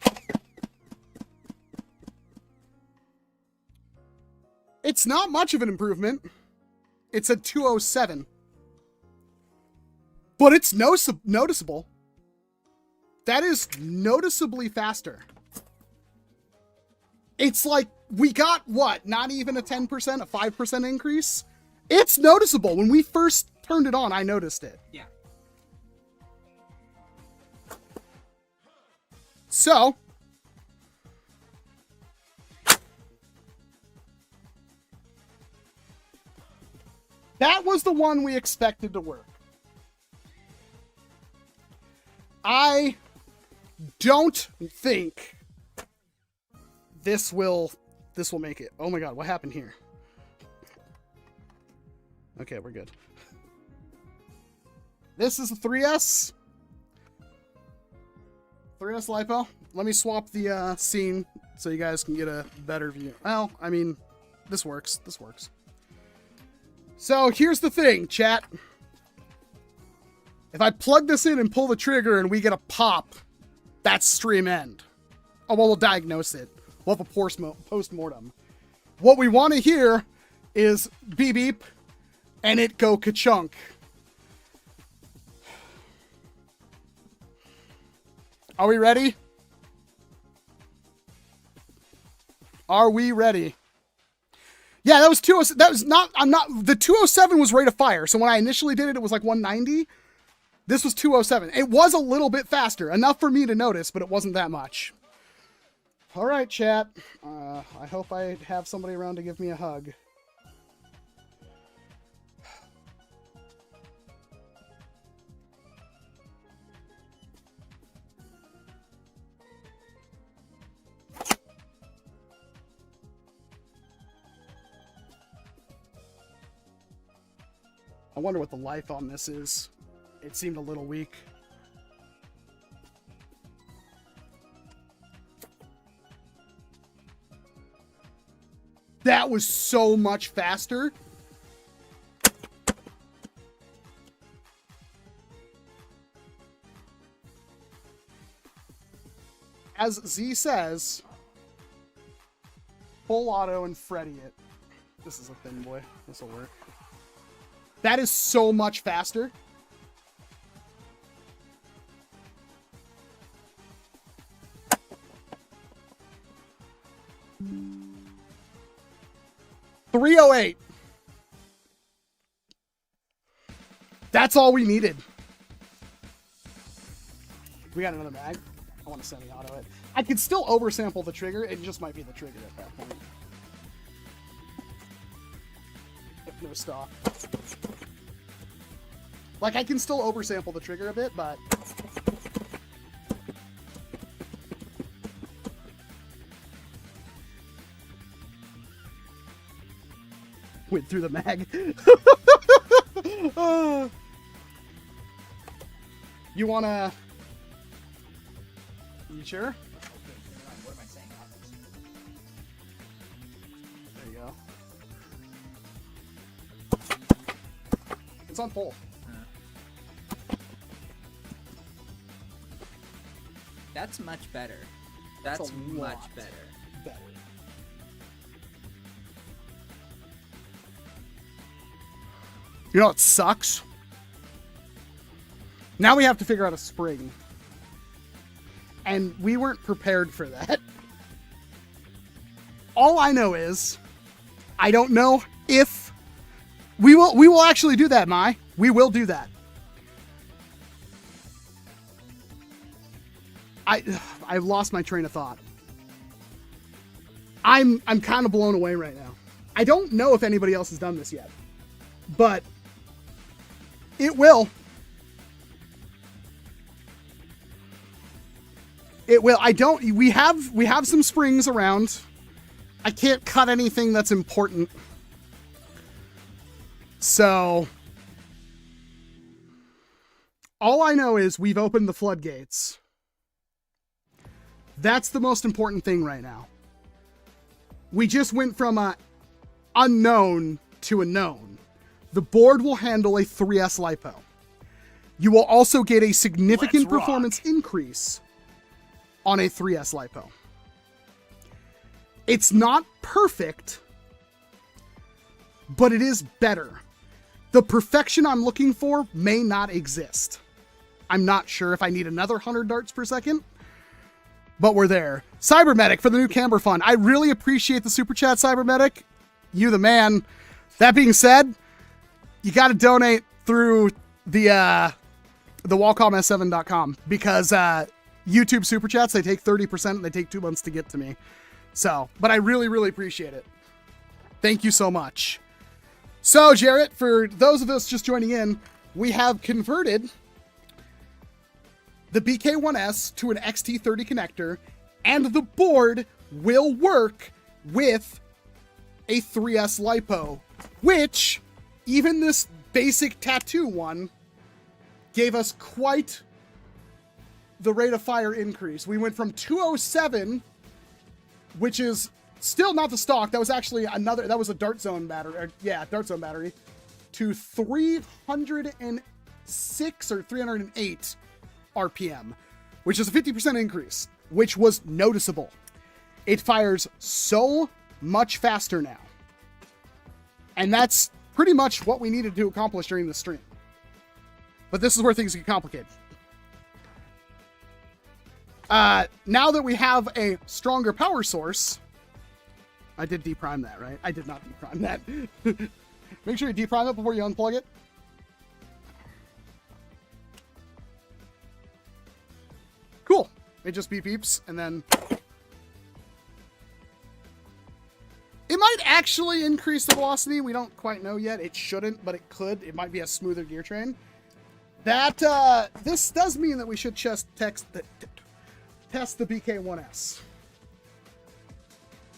A: It's not much of an improvement. It's a 207. But it's noticeable. That is noticeably faster. It's like, we got, what, not even a 10%, a 5% increase? It's noticeable. When we first turned it on, I noticed it.
B: Yeah.
A: So, that was the one we expected to work. I don't think this will make it. Oh my god, what happened here? Okay, we're good. This is the 3S. 3S Lipo. Let me swap the scene so you guys can get a better view. Well, I mean, this works. This works. So here's the thing, chat. If I plug this in and pull the trigger and we get a pop, that's stream end. Oh, well, we'll diagnose it. We'll have a post-mortem. What we want to hear is beep beep and it go ka-chunk. Are we ready? Are we ready? Yeah, that was 207. That was not, the 207 was rate of fire. So when I initially did it, it was like 190. This was 207. It was a little bit faster, enough for me to notice, but it wasn't that much. All right, chat. I hope I have somebody around to give me a hug. I wonder what the life on this is. It seemed a little weak. That was so much faster. As Z says, full auto and Freddy it. This is a thin boy. This will work. That is so much faster. .308. That's all we needed. We got another mag. I want to semi-auto it. I could still oversample the trigger. It just might be the trigger at that point. If no stock. Like, I can still oversample the trigger a bit, but... Went through the mag. You wanna... You sure?
B: What am I saying?
A: There you go. It's on full.
B: That's much better. That's much better.
A: You know what sucks? Now we have to figure out a spring. And we weren't prepared for that. All I know is, I don't know if we will actually do that, Mai. We will do that. I've lost my train of thought. I'm kind of blown away right now. I don't know if anybody else has done this yet, but it will. It will. We have some springs around. I can't cut anything that's important. So all I know is we've opened the floodgates. That's the most important thing right now. We just went from a unknown to a known. The board will handle a 3S Lipo. You will also get a significant performance increase on a 3S Lipo. It's not perfect, but it is better. The perfection I'm looking for may not exist. I'm not sure if I need another 100 darts per second, but we're there. Cybermedic for the new camber fund. I really appreciate the super chat, Cybermedic. You the man. That being said, you got to donate through the Walcom S7.com because YouTube super chats, they take 30% and they take 2 months to get to me. So, but I really, really appreciate it. Thank you so much. So, Jarrett, for those of us just joining in, we have converted the BK1S to an XT30 connector, and the board will work with a 3S Lipo, which even this basic tattoo one gave us quite the rate of fire increase. We went from 207, which is still not the stock. That was actually that was a Dart Zone battery. Dart Zone battery, to 306 or 308 RPM, which is a 50% increase, which was noticeable. It fires so much faster now. And that's pretty much what we needed to accomplish during the stream. But this is where things get complicated. Now that we have a stronger power source, I did deprime that, right? I did not deprime that. Make sure you deprime it before you unplug it. Cool. It just beep beeps, and then it might actually increase the velocity. We don't quite know yet. It shouldn't, but it could. It might be a smoother gear train. That this does mean that we should just test the BK1S.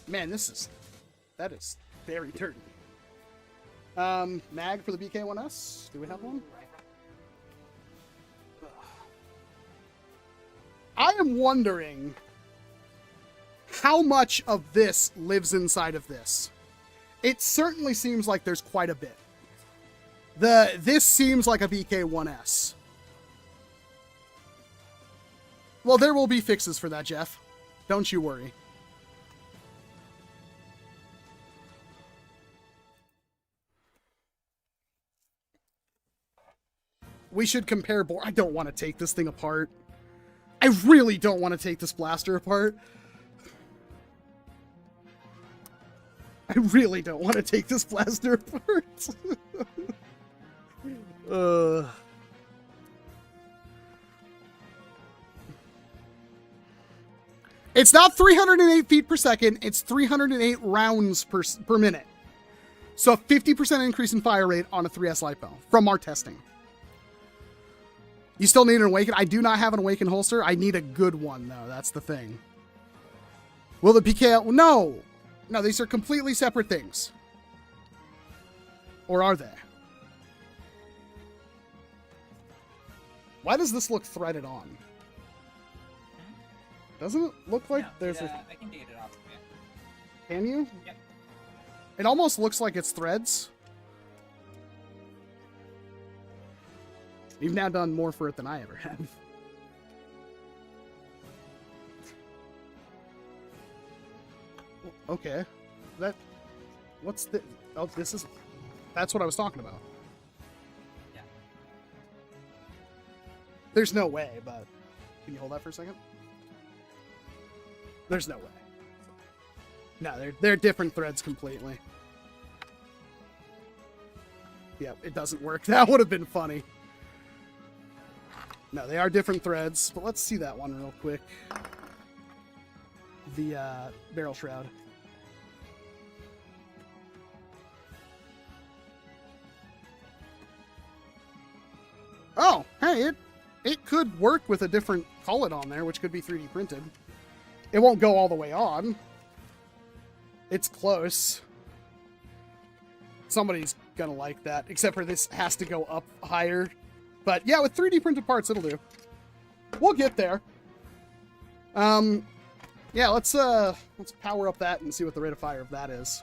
A: Man, that is very dirty. Mag for the BK1S. Do we have one? I am wondering how much of this lives inside of this. It certainly seems like there's quite a bit. This seems like a BK1S. Well, there will be fixes for that, Jeff. Don't you worry. We should compare board. I don't want to take this thing apart. I really don't want to take this blaster apart. I really don't want to take this blaster apart. It's not 308 feet per second. It's 308 rounds per minute. So a 50% increase in fire rate on a 3S Lipo from our testing. You still need an Awaken? I do not have an Awaken holster. I need a good one, though. That's the thing. Will the PK... No! No, these are completely separate things. Or are they? Why does this look threaded on? Doesn't it look like there's a...
B: I can get it off of it.
A: Can you?
B: Yep.
A: It almost looks like it's threads. You've now done more for it than I ever have. Okay. What's the... Oh, this is... That's what I was talking about.
B: Yeah.
A: There's no way, but... Can you hold that for a second? There's no way. No, they're different threads completely. Yep, it doesn't work. That would have been funny. No, they are different threads, but let's see that one real quick. The barrel shroud. Oh, hey, it could work with a different cullet on there, which could be 3D printed. It won't go all the way on. It's close. Somebody's gonna like that, except for this has to go up higher. But yeah, with 3D printed parts, it'll do. We'll get there. Yeah, let's power up that and see what the rate of fire of that is.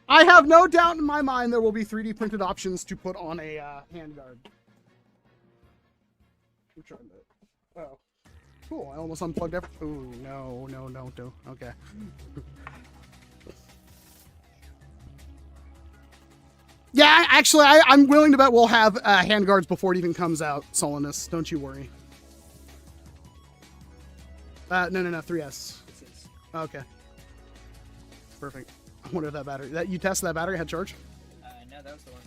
A: I have no doubt in my mind there will be 3D printed options to put on a handguard. I'm trying to... Oh. Cool, I almost unplugged everything. Ooh, no, don't. Okay. Yeah, actually, I'm willing to bet we'll have handguards before it even comes out, Solinus. Don't you worry. No, 3S. Okay. Perfect. I wonder if that battery... You tested that battery had charge?
B: No, that was the one.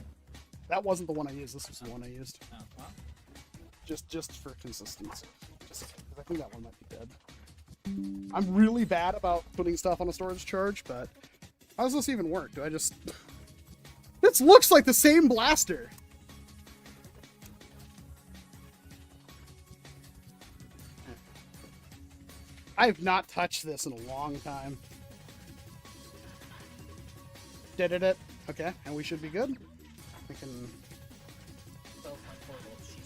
A: That wasn't the one I used. This was the one I used.
B: Oh, well.
A: just for consistency. Just because I think that one might be dead. I'm really bad about putting stuff on a storage charge, but how does this even work? Do I just... This looks like the same blaster! I've not touched this in a long time. Did it? Okay, and we should be good. We can...
B: 12.4 volts.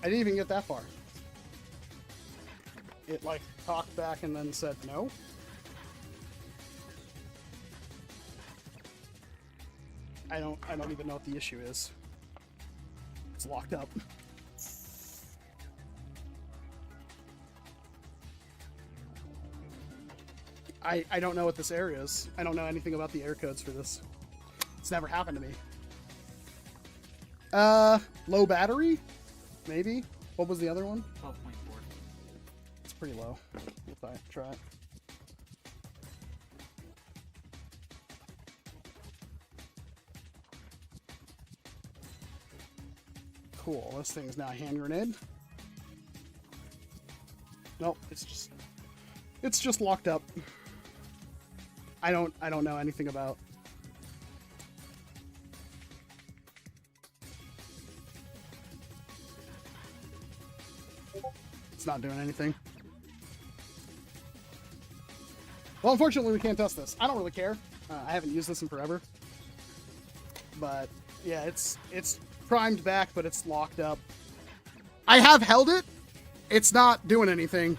A: I didn't even get that far. It like talked back and then said no. I don't even know what the issue is. It's locked up. I don't know what this air is. I don't know anything about the air codes for this. It's never happened to me. Low battery? Maybe? What was the other one?
B: 12.4.
A: It's pretty low. We'll try it. Cool. This thing's now a hand grenade. Nope, it's just locked up. I don't know anything about. It's not doing anything. Well, unfortunately, we can't test this. I don't really care. I haven't used this in forever. But yeah, it's primed back, but it's locked up. I have held it. It's not doing anything.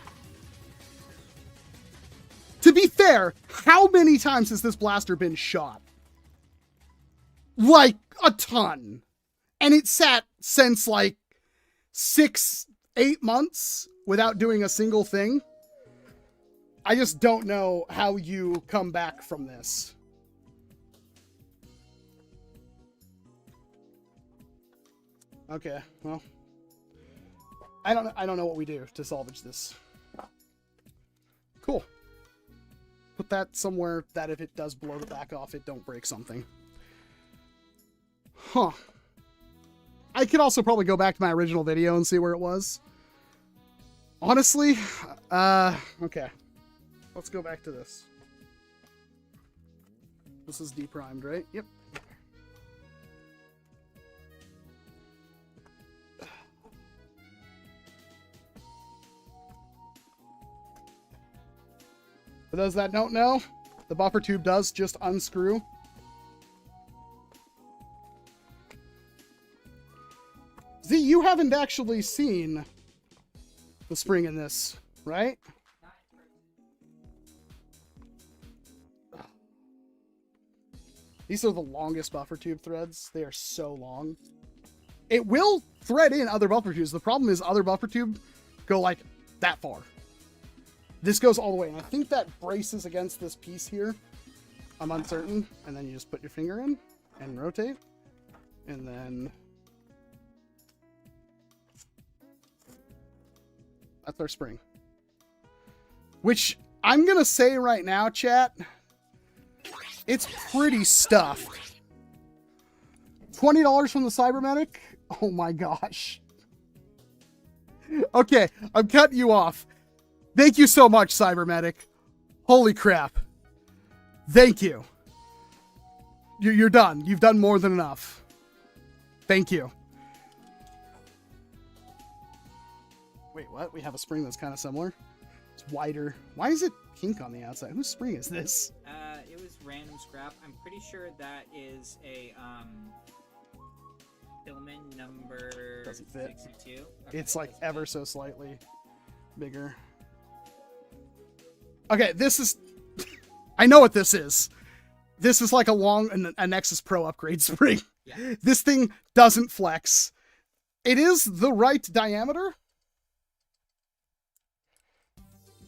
A: To be fair, how many times has this blaster been shot? Like, a ton. And it sat since, like, 6-8 months without doing a single thing. I just don't know how you come back from this. Okay, well, I don't know what we do to salvage this. Cool. Put that somewhere that if it does blow the back off, it don't break something. Huh. I could also probably go back to my original video and see where it was. Honestly, okay. Let's go back to this. This is deprimed, right? Yep. For those that don't know, the buffer tube does just unscrew. Z, you haven't actually seen the spring in this, right? These are the longest buffer tube threads. They are so long. It will thread in other buffer tubes. The problem is other buffer tube go like that far. This goes all the way, and I think that braces against this piece here. I'm uncertain. And then you just put your finger in and rotate. And then... that's our spring. Which, I'm gonna say right now, chat, it's pretty stuffed. $20 from the Cybermedic? Oh my gosh. Okay, I'm cutting you off. Thank you so much, Cybermedic. Holy crap. Thank you. You're done. You've done more than enough. Thank you. Wait, what? We have a spring that's kind of similar. It's wider. Why is it pink on the outside? Whose spring is this?
B: It was random scrap. I'm pretty sure that is a Hillman number
A: Doesn't fit.
B: 62. Okay,
A: It's like ever so slightly bigger. Okay, this is... I know what this is. This is like a Nexus Pro upgrade spring.
B: Yeah.
A: This thing doesn't flex. It is the right diameter.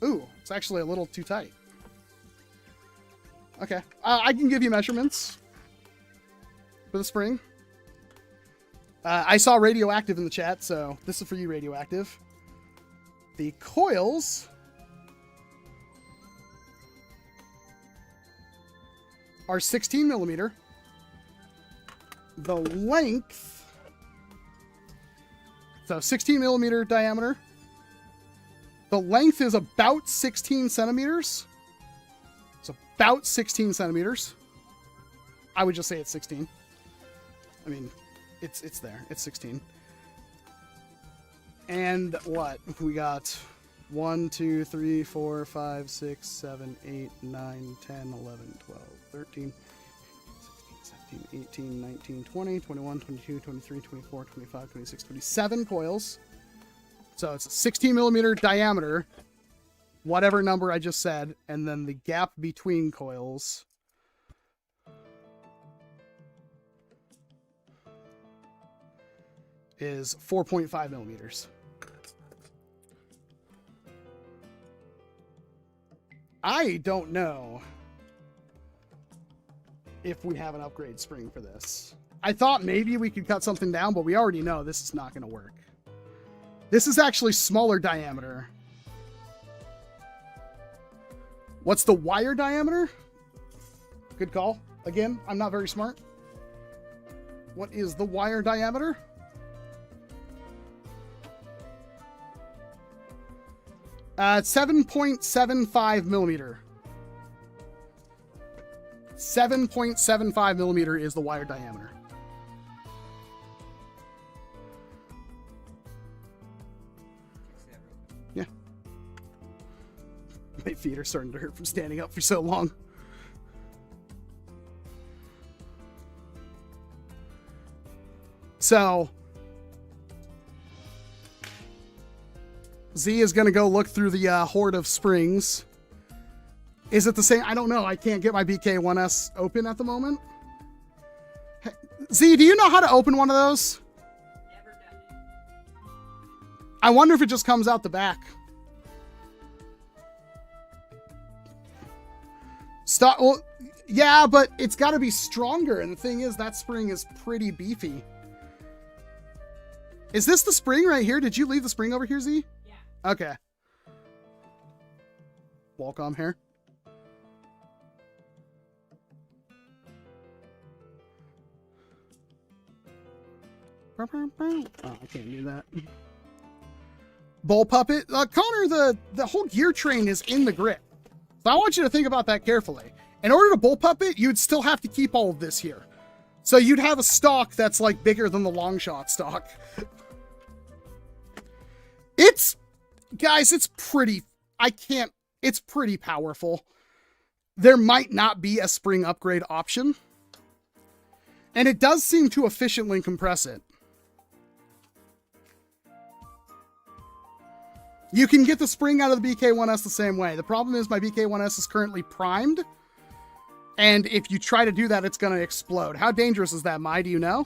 A: Ooh, it's actually a little too tight. Okay, I can give you measurements for the spring. I saw radioactive in the chat, so this is for you, radioactive. The coils are 16 millimeter. the length, so 16 millimeter diameter. The length is about 16 centimeters. It's about 16 centimeters. I would just say it's 16. I mean, it's there. It's 16. And what? We got 1, 2, 3, 4, 5, 6, 7, 8, 9, 10, 11, 12, 13, 16, 17, 18, 19, 20, 21, 22, 23, 24, 25, 26, 27 coils. So it's a 16 millimeter diameter, whatever number I just said, and then the gap between coils is 4.5 millimeters. I don't know if we have an upgrade spring for this. I thought maybe we could cut something down, but we already know this is not going to work. This is actually smaller diameter. What's the wire diameter? Good call. Again, I'm not very smart. What is the wire diameter? It's 7.75 millimeter. 7.75 millimeter is the wire diameter. Yeah. My feet are starting to hurt from standing up for so long. So Z is going to go look through the horde of springs. Is it the same? I don't know. I can't get my BK1S open at the moment. Hey, Z, do you know how to open one of those?
B: Never done it.
A: I wonder if it just comes out the back. Stop. Well, yeah, but it's got to be stronger. And the thing is, that spring is pretty beefy. Is this the spring right here? Did you leave the spring over here, Z? Yeah. Okay. Walcom here. Oh, I can't do that. Bull puppet. Connor, the whole gear train is in the grip. So I want you to think about that carefully. In order to bull puppet, you'd still have to keep all of this here. So you'd have a stock that's like bigger than the long shot stock. Guys, it's pretty, it's pretty powerful. There might not be a spring upgrade option. And it does seem to efficiently compress it. You can get the spring out of the BK1S the same way. The problem is my BK1S is currently primed. And if you try to do that, it's going to explode. How dangerous is that, Mai? Do you know?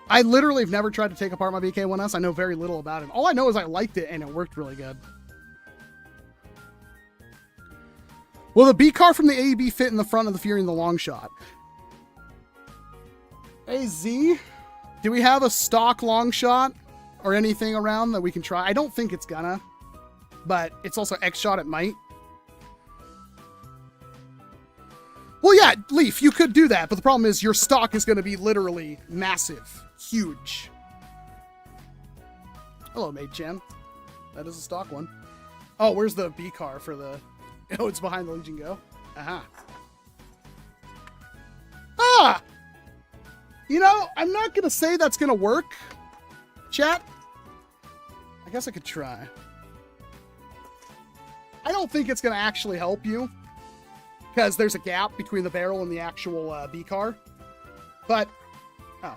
A: I literally have never tried to take apart my BK1S. I know very little about it. All I know is I liked it and it worked really good. Will the B car from the AEB fit in the front of the Fury and the long shot? Hey, Z, do we have a stock long shot or anything around that we can try? I don't think it's gonna, but it's also Xshot, it might. Well, yeah, Leaf, you could do that, but the problem is your stock is going to be literally massive, huge. Hello, Maid Chan. That is a stock one. Oh, where's the B car for the... Oh, it's behind the Legion Go. Aha. Ah! You know, I'm not going to say that's going to work, chat. I guess I could try. I don't think it's going to actually help you, because there's a gap between the barrel and the actual B car. But, oh.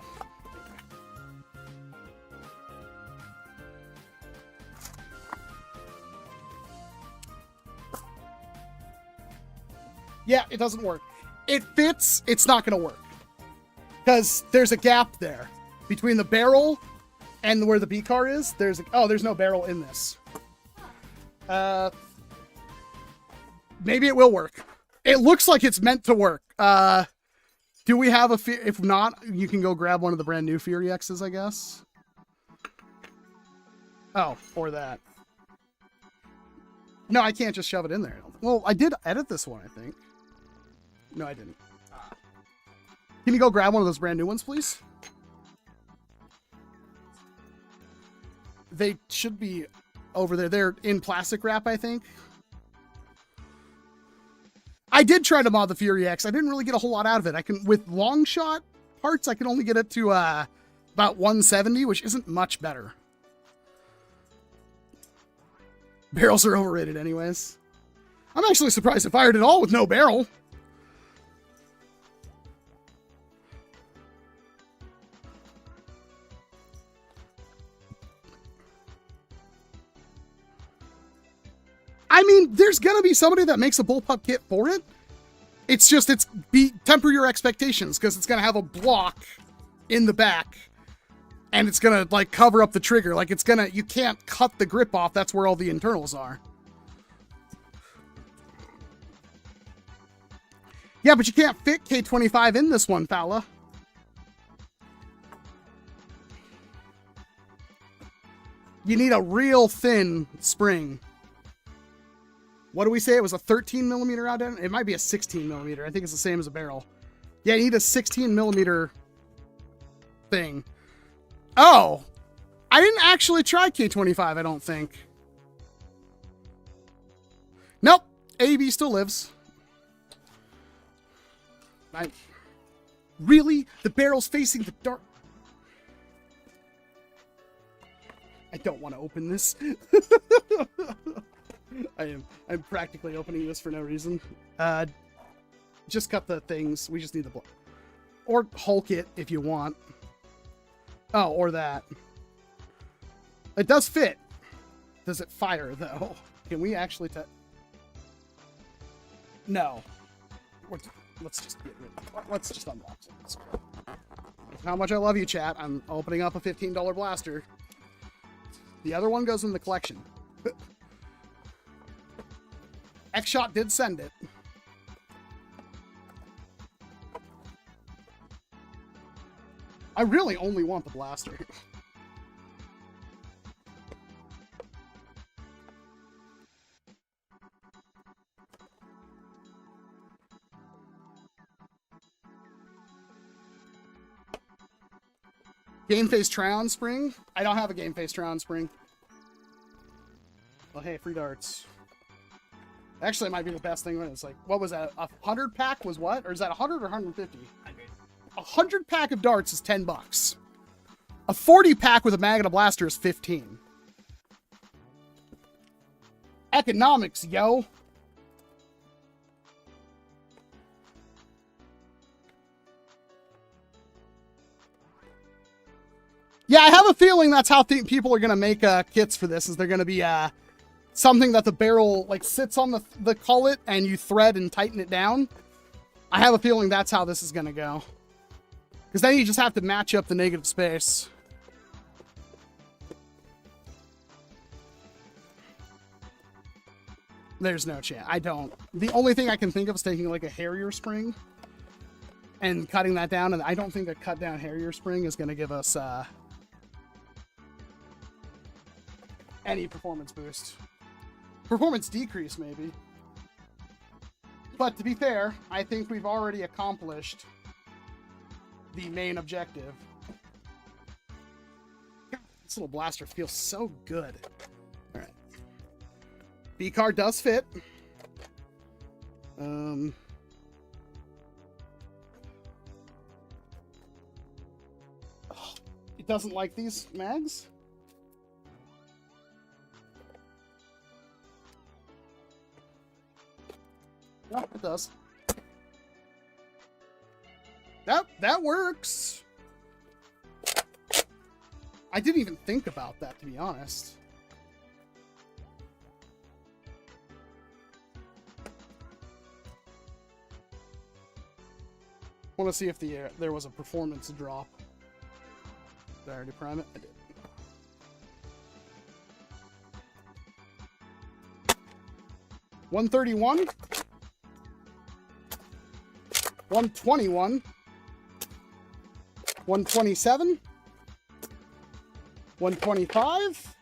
A: Yeah, it doesn't work. It fits, it's not going to work. Because there's a gap there between the barrel and where the B car is. There's no barrel in this. Maybe it will work. It looks like it's meant to work. Do we have a... If not, you can go grab one of the brand new Fury X's, I guess. Oh, or that. No, I can't just shove it in there. Well, I did edit this one, I think. No, I didn't. Can you go grab one of those brand new ones, please? They should be over there. They're in plastic wrap, I think. I did try to mod the Fury X. I didn't really get a whole lot out of it. I can, with long shot parts, I can only get it to about 170, which isn't much better. Barrels are overrated anyways. I'm actually surprised it fired at all with no barrel. I mean, there's gonna be somebody that makes a bullpup kit for it. It's just, temper your expectations, because it's gonna have a block in the back, and it's gonna, like, cover up the trigger. Like, it's gonna, you can't cut the grip off. That's where all the internals are. Yeah, but you can't fit K25 in this one, fella. You need a real thin spring. What do we say? It was a 13 millimeter out there? It might be a 16 millimeter. I think it's the same as a barrel. Yeah, you need a 16 millimeter thing. Oh, I didn't actually try K25, I don't think. Nope, AB still lives. Really? The barrel's facing the dark. I don't want to open this. I'm practically opening this for no reason. Just cut the things. We just need the block. Or Hulk it if you want. Oh, or that. It does fit. Does it fire, though? Can we actually No. Let's just get rid of it. Let's just unbox it. How much I love you, chat. I'm opening up a $15 blaster. The other one goes in the collection. Xshot did send it. I really only want the blaster. Game Face Try-On spring? I don't have a Game Face Try-On spring. Well, hey, free darts. Actually, it might be the best thing when it's like, what was that? 100 pack was what? Or is that 100 or 150?
B: 100.
A: 100 pack of darts is $10. A 40 pack with a mag and a blaster is 15. Economics, yo. Yeah, I have a feeling that's how people are going to make kits for this, is they're going to be something that the barrel like sits on the cullet and you thread and tighten it down. I have a feeling that's how this is going to go. Because then you just have to match up the negative space. There's no chance. I don't. The only thing I can think of is taking like a Harrier spring and cutting that down, and I don't think a cut down Harrier spring is going to give us any performance boost. Performance decrease, maybe. But to be fair, I think we've already accomplished the main objective. God, this little blaster feels so good. All right. B card does fit. It doesn't like these mags. No, it does. That works. I didn't even think about that, to be honest. I want to see if there was a performance drop. Did I already prime it? I did. $131. 121, 127, 125,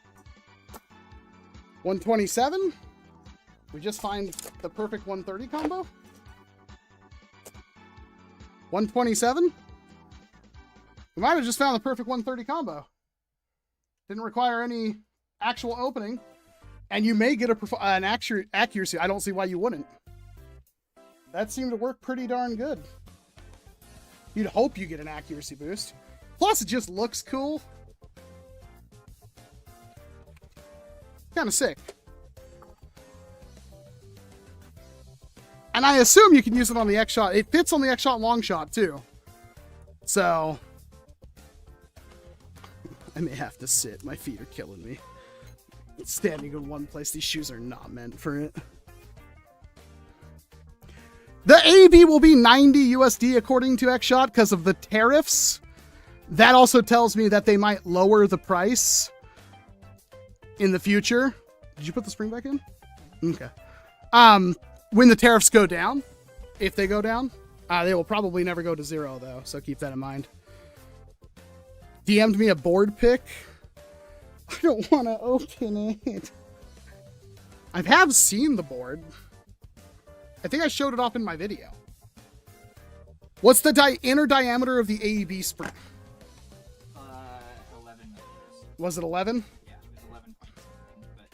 A: 127, We just find the perfect 130 combo? 127? We might have just found the perfect 130 combo. Didn't require any actual opening. And you may get an accuracy. I don't see why you wouldn't. That seemed to work pretty darn good. You'd hope you get an accuracy boost. Plus, it just looks cool. Kind of sick. And I assume you can use it on the Xshot. It fits on the Xshot long shot, too. So, I may have to sit. My feet are killing me. Standing in one place. These shoes are not meant for it. The AB will be 90 USD according to Xshot because of the tariffs. That also tells me that they might lower the price in the future. Did you put the spring back in? Okay. When the tariffs go down, if they go down, they will probably never go to 0 though, so keep that in mind. DM'd me a board pick. I don't want to open it. I have seen the board. I think I showed it off in my video. What's the inner diameter of the AEB spring?
B: 11 millimeters.
A: Was it 11?
B: Yeah, it was 11.7, but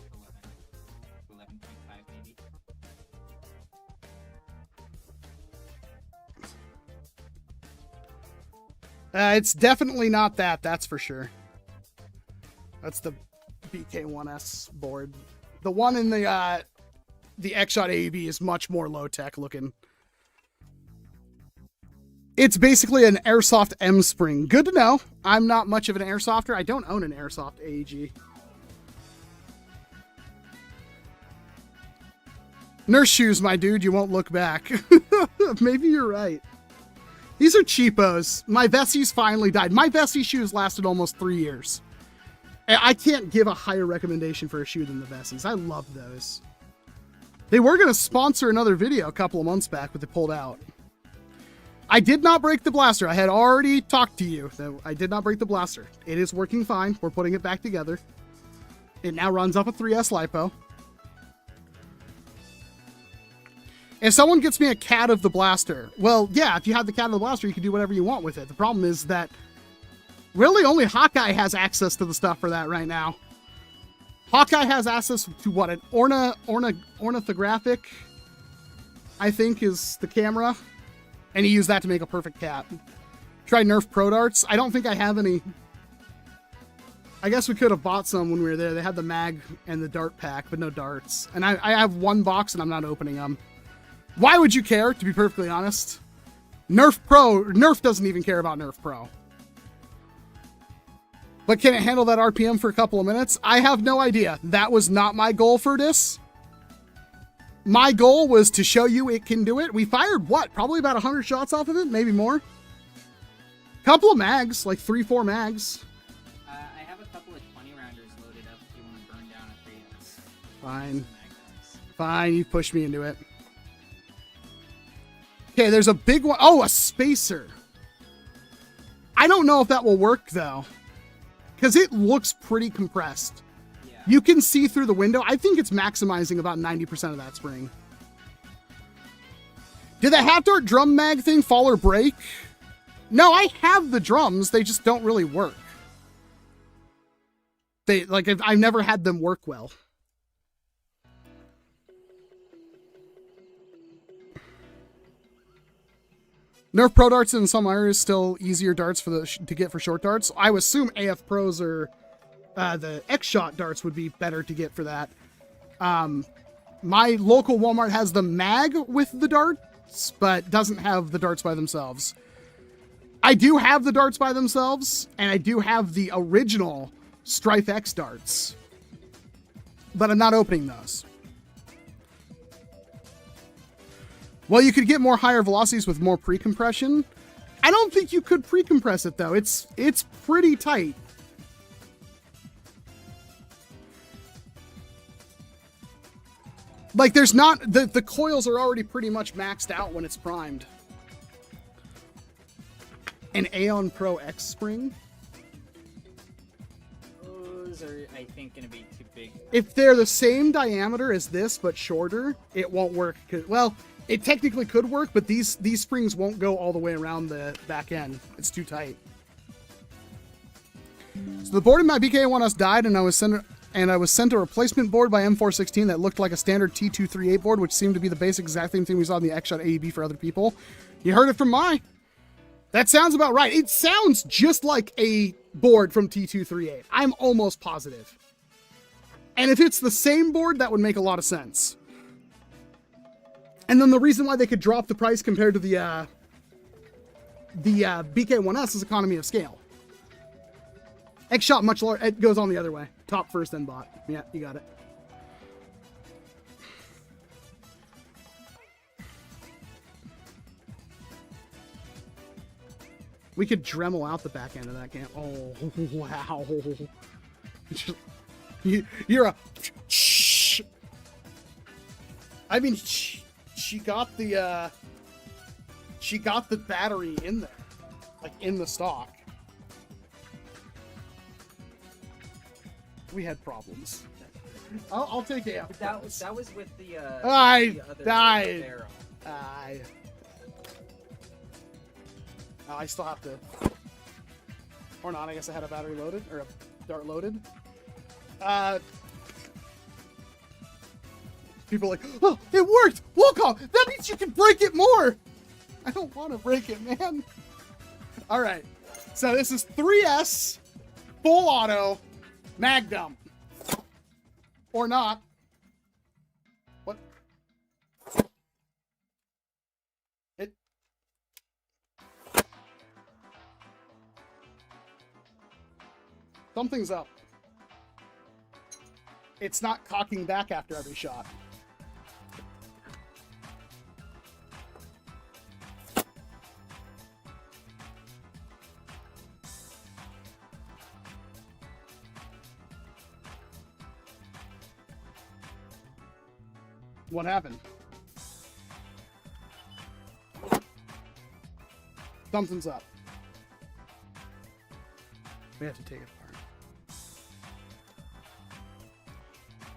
B: 11.5 maybe.
A: It's definitely not that, that's for sure. That's the BK1S board. The one in the Xshot AEB is much more low-tech looking. It's basically an Airsoft M spring. Good to know. I'm not much of an Airsofter. I don't own an Airsoft AEG. Nurse shoes, my dude. You won't look back. Maybe you're right. These are cheapos. My Vessies finally died. My Vessie shoes lasted almost 3 years. I can't give a higher recommendation for a shoe than the Vessies. I love those. They were going to sponsor another video a couple of months back, but they pulled out. I did not break the blaster. I had already talked to you. I did not break the blaster. It is working fine. We're putting it back together. It now runs off a 3S Lipo. If someone gets me a CAD of the blaster, well, yeah, if you have the CAD of the blaster, you can do whatever you want with it. The problem is that really only Hawkeye has access to the stuff for that right now. Hawkeye has access to what, an ornithographic, I think, is the camera. And he used that to make a perfect cap. Tried Nerf Pro Darts. I don't think I have any. I guess we could have bought some when we were there. They had the mag and the dart pack, but no darts. And I have one box and I'm not opening them. Why would you care, to be perfectly honest? Nerf doesn't even care about Nerf Pro. But can it handle that RPM for a couple of minutes? I have no idea. That was not my goal for this. My goal was to show you it can do it. We fired, what, probably about 100 shots off of it? Maybe more? Couple of mags, like 3-4 mags.
B: I have a couple of 20-rounders loaded up if you want to burn down a 3S.
A: Fine. Fine, you pushed me into it. Okay, there's a big one. Oh, a spacer. I don't know if that will work, though. Because it looks pretty compressed. Yeah. You can see through the window. I think it's maximizing about 90% of that spring. Did the half dart drum mag thing fall or break? No, I have the drums. They just don't really work. I've never had them work well. Nerf Pro Darts in some areas still easier darts to get for short darts. I would assume AF Pros or the Xshot darts would be better to get for that. My local Walmart has the mag with the darts, but doesn't have the darts by themselves. I do have the darts by themselves, and I do have the original Strife X darts, but I'm not opening those. Well, you could get more higher velocities with more pre-compression. I don't think you could pre-compress it, though. It's pretty tight. Like, there's not... The coils are already pretty much maxed out when it's primed. An Aeon Pro X spring?
B: X's are, I think, going to be too big.
A: If they're the same diameter as this but shorter, it won't work. Well, it technically could work, but these springs won't go all the way around the back end. It's too tight. So the board in my BK1S died, and I was sent a replacement board by M416 that looked like a standard T238 board, which seemed to be the basic exact same thing we saw in the Xshot AEB for other people. You heard it from my. That sounds about right. It sounds just like a board from T238. I'm almost positive. And if it's the same board, that would make a lot of sense. And then the reason why they could drop the price compared to the BK1S is economy of scale. Xshot much lower. It goes on the other way. Top first, then bot. Yeah, you got it. We could Dremel out the back end of that camp. Oh, wow. You're a... I mean, she got the battery in there. Like, in the stock. We had problems. I'll take it.
B: But that was with the
A: I
B: other
A: died.
B: barrel.
A: I still have to, or not. I guess I had a battery loaded or a dart loaded. People are like, oh, it worked. Walcom. That means you can break it more. I don't want to break it, man. All right. So this is 3S full auto. Mag dump. Or not. What? It. Something's up. It's not cocking back after every shot. What happened? Something's up. We have to take it apart.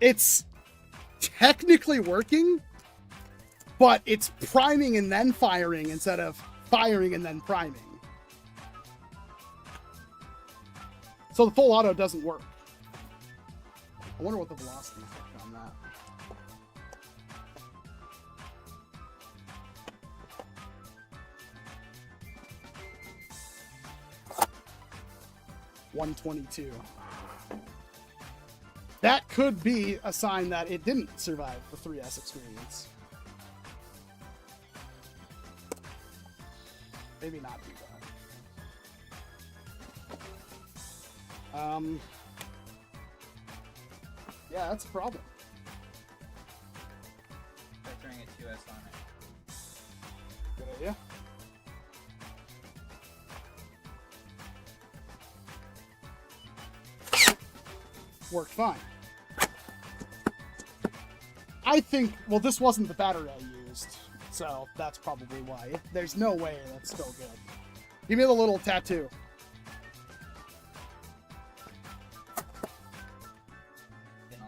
A: It's technically working, but it's priming and then firing instead of firing and then priming. So the full auto doesn't work. I wonder what the velocity is on that. 122. That could be a sign that it didn't survive the 3S experience. Maybe not do that. Yeah, that's a problem.
B: Try throwing a 2S on it.
A: Good idea. Worked fine. I think, well, this wasn't the battery I used, so that's probably why. There's no way that's still good. Give me the little tattoo.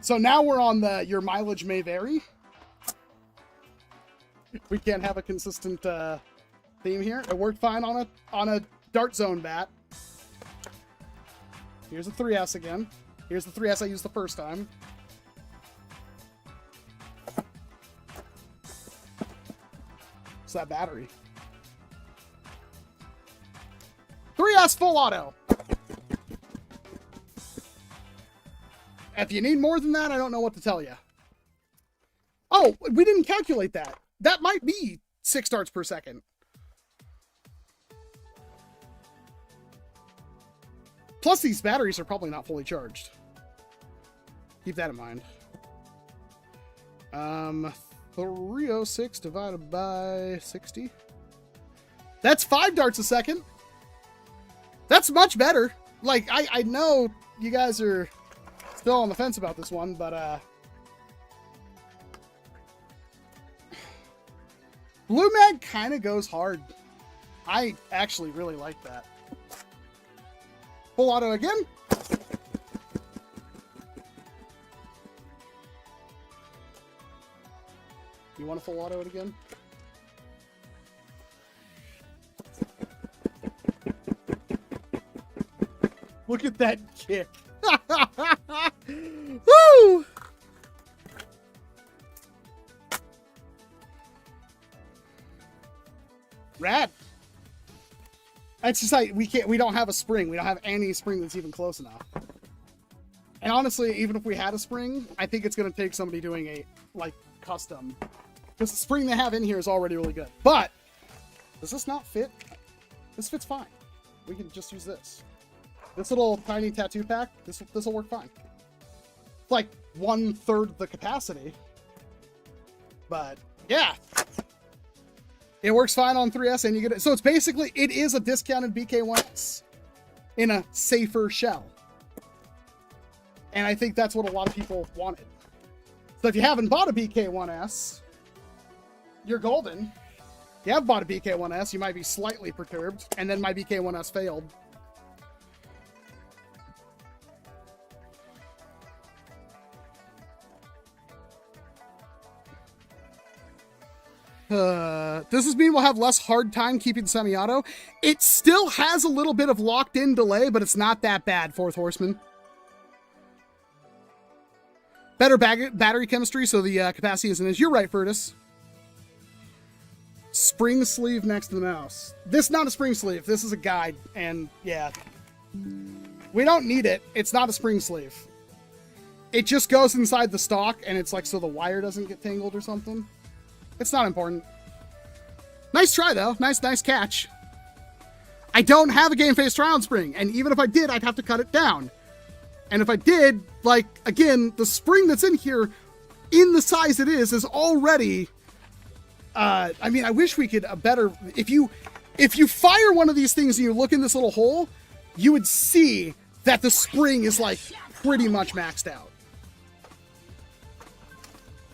A: So now we're on the your mileage may vary. We can't have a consistent theme here. It worked fine on a dart zone bat. Here's a 3S again. Here's the 3S I used the first time. It's that battery. 3S full auto. If you need more than that, I don't know what to tell you. Oh, we didn't calculate that. That might be 6 darts per second. Plus, these batteries are probably not fully charged. Keep that in mind. 306 divided by 60. That's 5 darts a second. That's much better. Like, I know you guys are still on the fence about this one, but Blue Mag kind of goes hard. I actually really like that. Full auto again. You want to full auto it again? Look at that kick. Woo! Rad. It's just like we don't have a spring. We don't have any spring that's even close enough. And honestly, even if we had a spring, I think it's going to take somebody doing a like custom. Because the spring they have in here is already really good. But does this not fit? This fits fine. We can just use this. This little tiny tattoo pack, this will work fine. It's like 1/3 the capacity. But yeah. It works fine on 3S and you get it. So it's basically, it is a discounted BK1S in a safer shell. And I think that's what a lot of people wanted. So if you haven't bought a BK1S, you're golden. If you have bought a BK1S, you might be slightly perturbed. And then my BK1S failed. Does this mean we'll have less hard time keeping semi-auto? It still has a little bit of locked-in delay, but it's not that bad, Fourth Horseman. Better battery chemistry, so the capacity isn't as... You're right, Furtus. Spring sleeve next to the mouse. This is not a spring sleeve. This is a guide, and yeah. We don't need it. It's not a spring sleeve. It just goes inside the stock, and it's like so the wire doesn't get tangled or something. It's not important. Nice try, though. Nice catch. I don't have a game phase trial spring, and even if I did, I'd have to cut it down. And if I did, like, again, the spring that's in here, in the size it is already... I mean, I wish we could better... If you fire one of these things and you look in this little hole, you would see that the spring is, like, pretty much maxed out.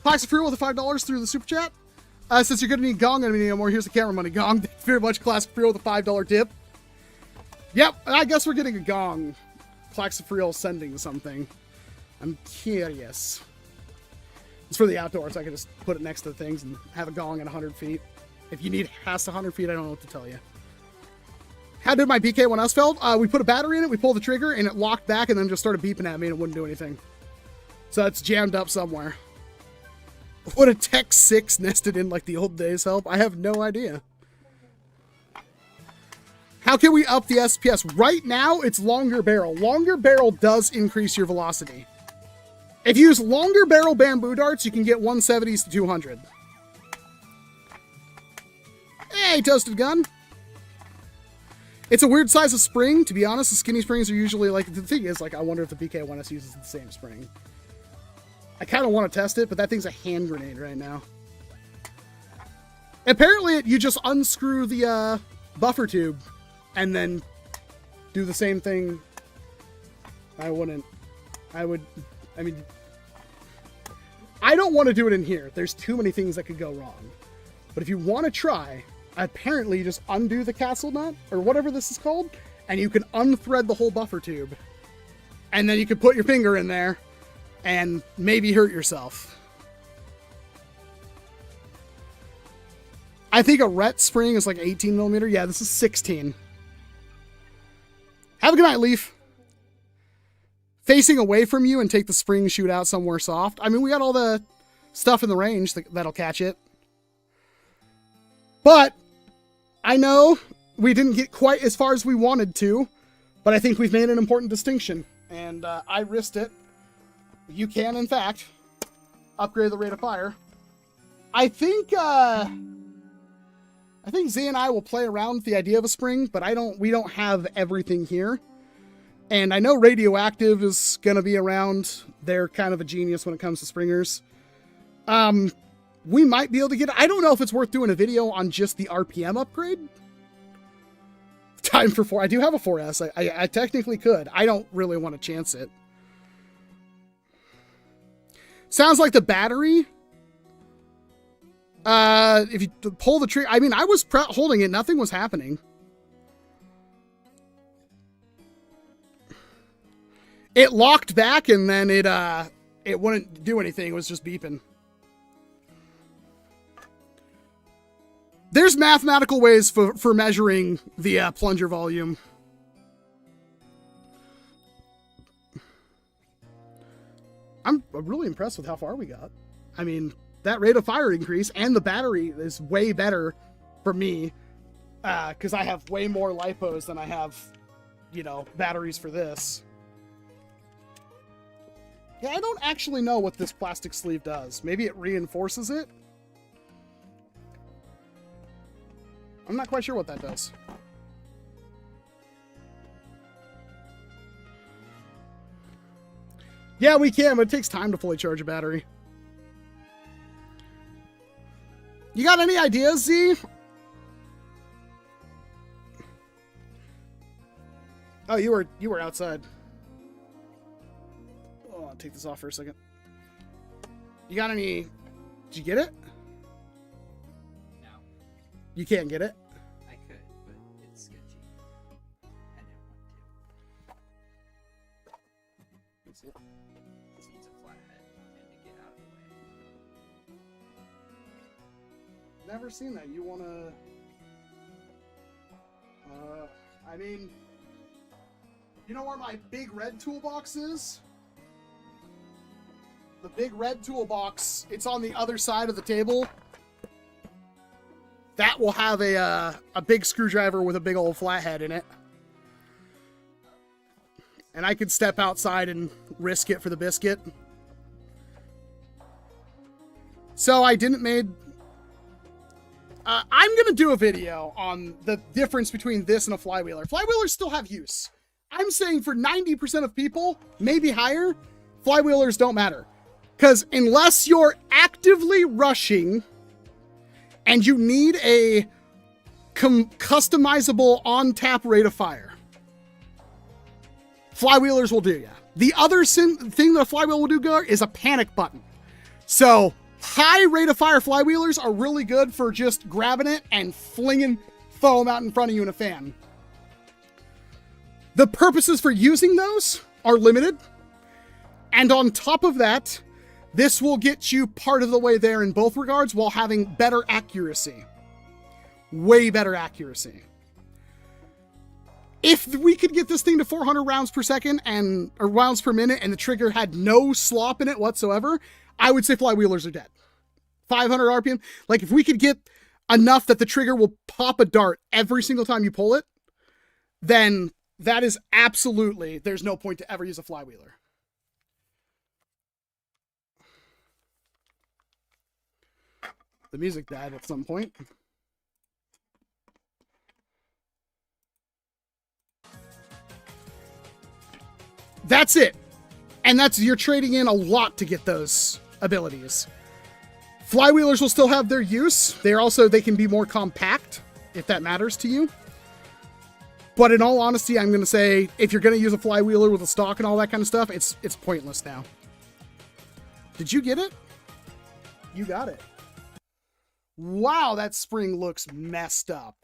A: Classic Fuel with the $5 through the Super Chat. Since you're going to need Gong, I'm going to need more. Here's the camera money. Gong, thank you very much. Classic Fuel with a $5 tip. Yep, I guess we're getting a Gong. Classic Fuel sending something. I'm curious. It's for the outdoors. I can just put it next to the things and have a Gong at 100 feet. If you need past 100 feet, I don't know what to tell you. How did my BK1S failed? We put a battery in it, we pulled the trigger, and it locked back and then just started beeping at me and it wouldn't do anything. So it's jammed up somewhere. Would a Tech 6 nested in like the old days help? I have no idea. How can we up the SPS? Right now, it's longer barrel. Longer barrel does increase your velocity. If you use longer barrel bamboo darts, you can get 170s to 200. Hey, Toasted Gun. It's a weird size of spring. To be honest, the skinny springs are usually like... The thing is, like, I wonder if the BK1S uses the same spring. I kind of want to test it, but that thing's a hand grenade right now. Apparently, you just unscrew the buffer tube and then do the same thing. I wouldn't. I mean, I don't want to do it in here. There's too many things that could go wrong. But if you want to try, apparently you just undo the castle nut, or whatever this is called, and you can unthread the whole buffer tube. And then you can put your finger in there and maybe hurt yourself. I think a Rhett spring is like 18 millimeter. Yeah, this is 16. Have a good night, Leaf. Facing away from you and take the spring, shoot out somewhere soft. I mean, we got all the stuff in the range that'll catch it. But I know we didn't get quite as far as we wanted to, but I think we've made an important distinction, and I risked it. You can, in fact, upgrade the rate of fire. I think Z and I will play around with the idea of a spring, but we don't have everything here. And I know Radioactive is going to be around. They're kind of a genius when it comes to springers. We might be able to get... I don't know if it's worth doing a video on just the RPM upgrade. Time for 4. I do have a 4S. I technically could. I don't really want to chance it. Sounds like the battery. If you pull the trigger... I mean, I was holding it. Nothing was happening. It locked back and then it wouldn't do anything. It was just beeping. There's mathematical ways for measuring the plunger volume. I'm really impressed with how far we got. I mean, that rate of fire increase and the battery is way better for me because I have way more lipos than I have, you know, batteries for this. Yeah, I don't actually know what this plastic sleeve does. Maybe it reinforces it? I'm not quite sure what that does. Yeah, we can, but it takes time to fully charge a battery. You got any ideas, Z? Oh, you were outside. Oh, I'll take this off for a second. You got any... Did you get it?
B: No.
A: You can't get it?
B: I could, but it's sketchy. I didn't want to.
A: Let's see it.
B: This needs a flat head and to get out of the way.
A: Never seen that. You wanna... I mean... You know where my big red toolbox is? The big red toolbox, it's on the other side of the table. That will have a big screwdriver with a big old flathead in it. And I could step outside and risk it for the biscuit. So I didn't made... I'm going to do a video on the difference between this and a flywheeler. Flywheelers still have use. I'm saying for 90% of people, maybe higher, flywheelers don't matter. Because unless you're actively rushing and you need a customizable on-tap rate of fire, flywheelers will do ya. The other thing that a flywheel will do is a panic button. So high rate of fire flywheelers are really good for just grabbing it and flinging foam out in front of you in a fan. The purposes for using those are limited. And on top of that, this will get you part of the way there in both regards while having better accuracy. Way better accuracy. If we could get this thing to 400 rounds per second or rounds per minute and the trigger had no slop in it whatsoever, I would say flywheelers are dead. 500 RPM. Like if we could get enough that the trigger will pop a dart every single time you pull it, then that is absolutely, there's no point to ever use a flywheeler. The music died at some point. That's it. And you're trading in a lot to get those abilities. Flywheelers will still have their use. They can be more compact, if that matters to you. But in all honesty, I'm going to say, if you're going to use a flywheeler with a stock and all that kind of stuff, it's pointless now. Did you get it? You got it. Wow, that spring looks messed up.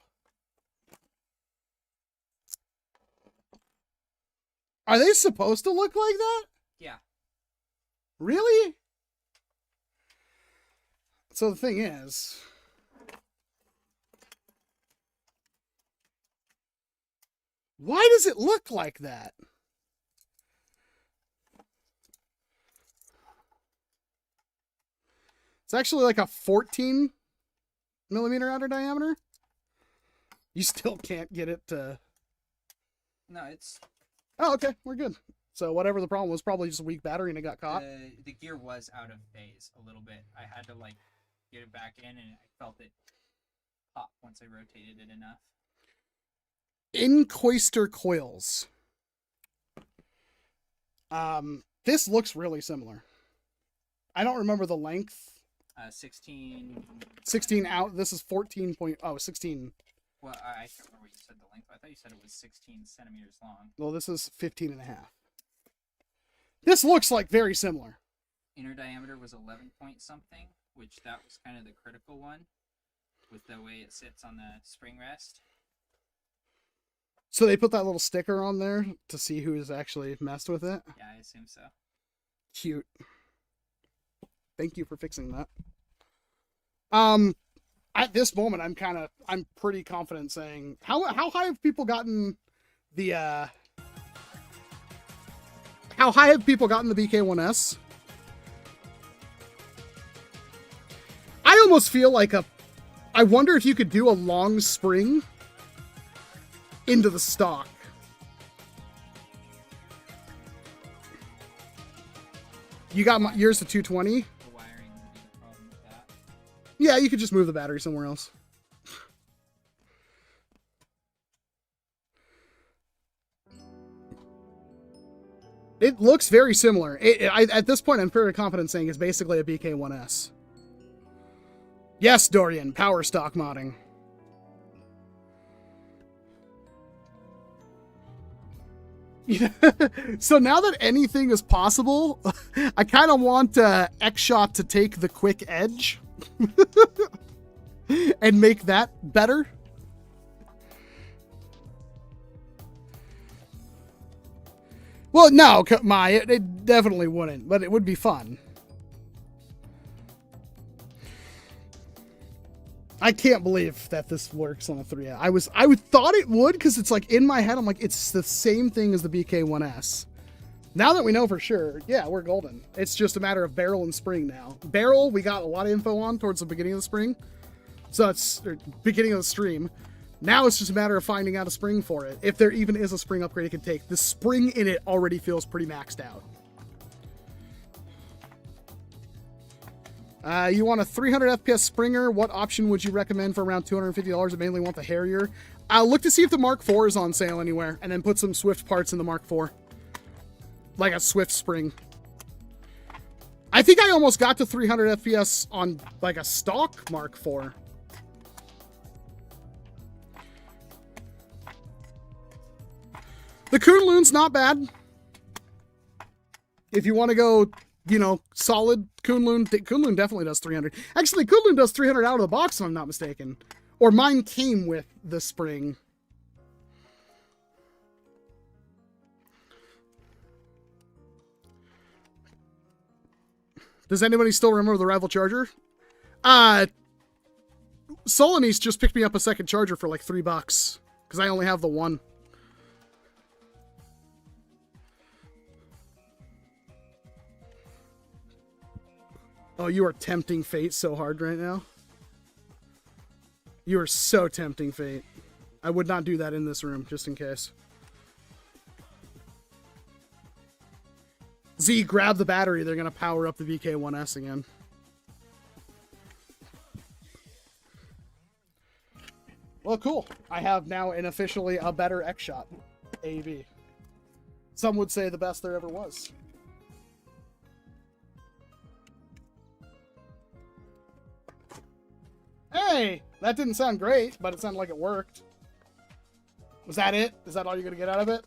A: Are they supposed to look like that?
B: Yeah.
A: Really? So the thing is... Why does it look like that? It's actually like a 14 millimeter outer diameter. You still can't get it to...
B: No, it's...
A: Oh, okay. We're good. So whatever the problem was, probably just a weak battery and it got caught.
B: The gear was out of phase a little bit. I had to, like, get it back in, and I felt it pop once I rotated it enough.
A: Incoister coils. This looks really similar. I don't remember the length.
B: 16
A: out. This is 14 point... Oh, 16.
B: Well, I can't remember what you said the length. I thought you said it was 16 centimeters long.
A: Well, this is 15 and a half. This looks like very similar.
B: Inner diameter was 11 point something, which that was kind of the critical one with the way it sits on the spring rest.
A: So they put that little sticker on there to see who's actually messed with it?
B: Yeah, I assume so.
A: Cute. Thank you for fixing that. At this moment, I'm pretty confident saying, how high have people gotten the, how high have people gotten the BK1S? I almost feel like I wonder if you could do a long spring into the stock. You got yours to 220?
B: The wiring would be the problem with that.
A: Yeah, you could just move the battery somewhere else. It looks very similar. At this point, I'm pretty confident saying it's basically a BK1S. Yes, Dorian, power stock modding. Yeah. So now that anything is possible, I kind of want Xshot to take the quick edge and make that better. Well, no, it definitely wouldn't, but it would be fun. I can't believe that this works on a 3S. I would thought it would, because it's like in my head, I'm like, it's the same thing as the BK1S. Now that we know for sure, yeah, we're golden. It's just a matter of barrel and spring now. Barrel, we got a lot of info on towards the beginning of the spring. So it's beginning of the stream. Now it's just a matter of finding out a spring for it. If there even is a spring upgrade it can take. The spring in it already feels pretty maxed out. You want a 300 FPS Springer? What option would you recommend for around $250? I mainly want the Harrier. I'll look to see if the Mark IV is on sale anywhere, and then put some Swift parts in the Mark IV. Like a Swift Spring. I think I almost got to 300 FPS on like a stock Mark IV. The Kunlun's not bad. If you want to go, you know, solid Kunlun definitely does 300. Actually, Kunlun does 300 out of the box, if I'm not mistaken. Or mine came with the spring. Does anybody still remember the rival charger? Solanese just picked me up a second charger for like $3 because I only have the one. Oh, you are tempting fate so hard right now. You are so tempting fate. I would not do that in this room, just in case. Z, grab the battery. They're going to power up the VK1S again. Well, cool. I have now officially a better Xshot AV. Some would say the best there ever was. Hey, that didn't sound great, but it sounded like it worked. Was that it? Is that all you're going to get out of it?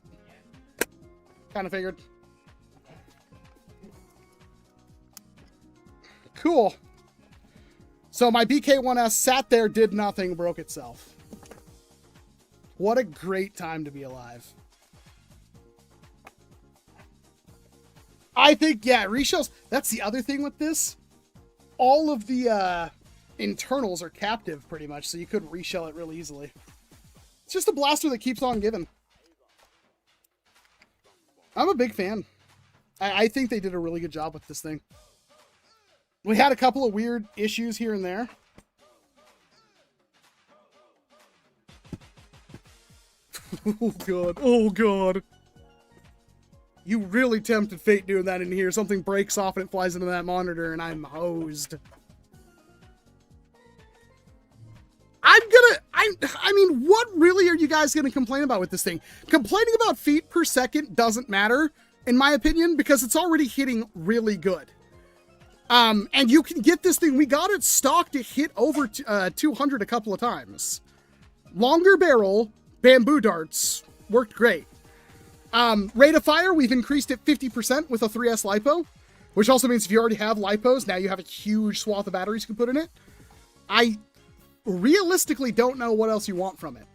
A: Kind of figured. Cool. So my BK1S sat there, did nothing, broke itself. What a great time to be alive. I think, yeah, reshells. That's the other thing with this. All of the internals are captive pretty much, so you could reshell it really easily. It's just a blaster that keeps on giving. I'm a big fan. I think they did a really good job with this thing. We had a couple of weird issues here and there. Oh god, oh god. You really tempted fate doing that in here. Something breaks off and it flies into that monitor and I'm hosed. I mean, what really are you guys going to complain about with this thing? Complaining about feet per second doesn't matter, in my opinion, because it's already hitting really good. And you can get this thing, we got it stocked to hit over 200 a couple of times. Longer barrel, bamboo darts, worked great. Rate of fire, we've increased it 50% with a 3S Lipo, which also means if you already have Lipos, now you have a huge swath of batteries you can put in it. I realistically don't know what else you want from it.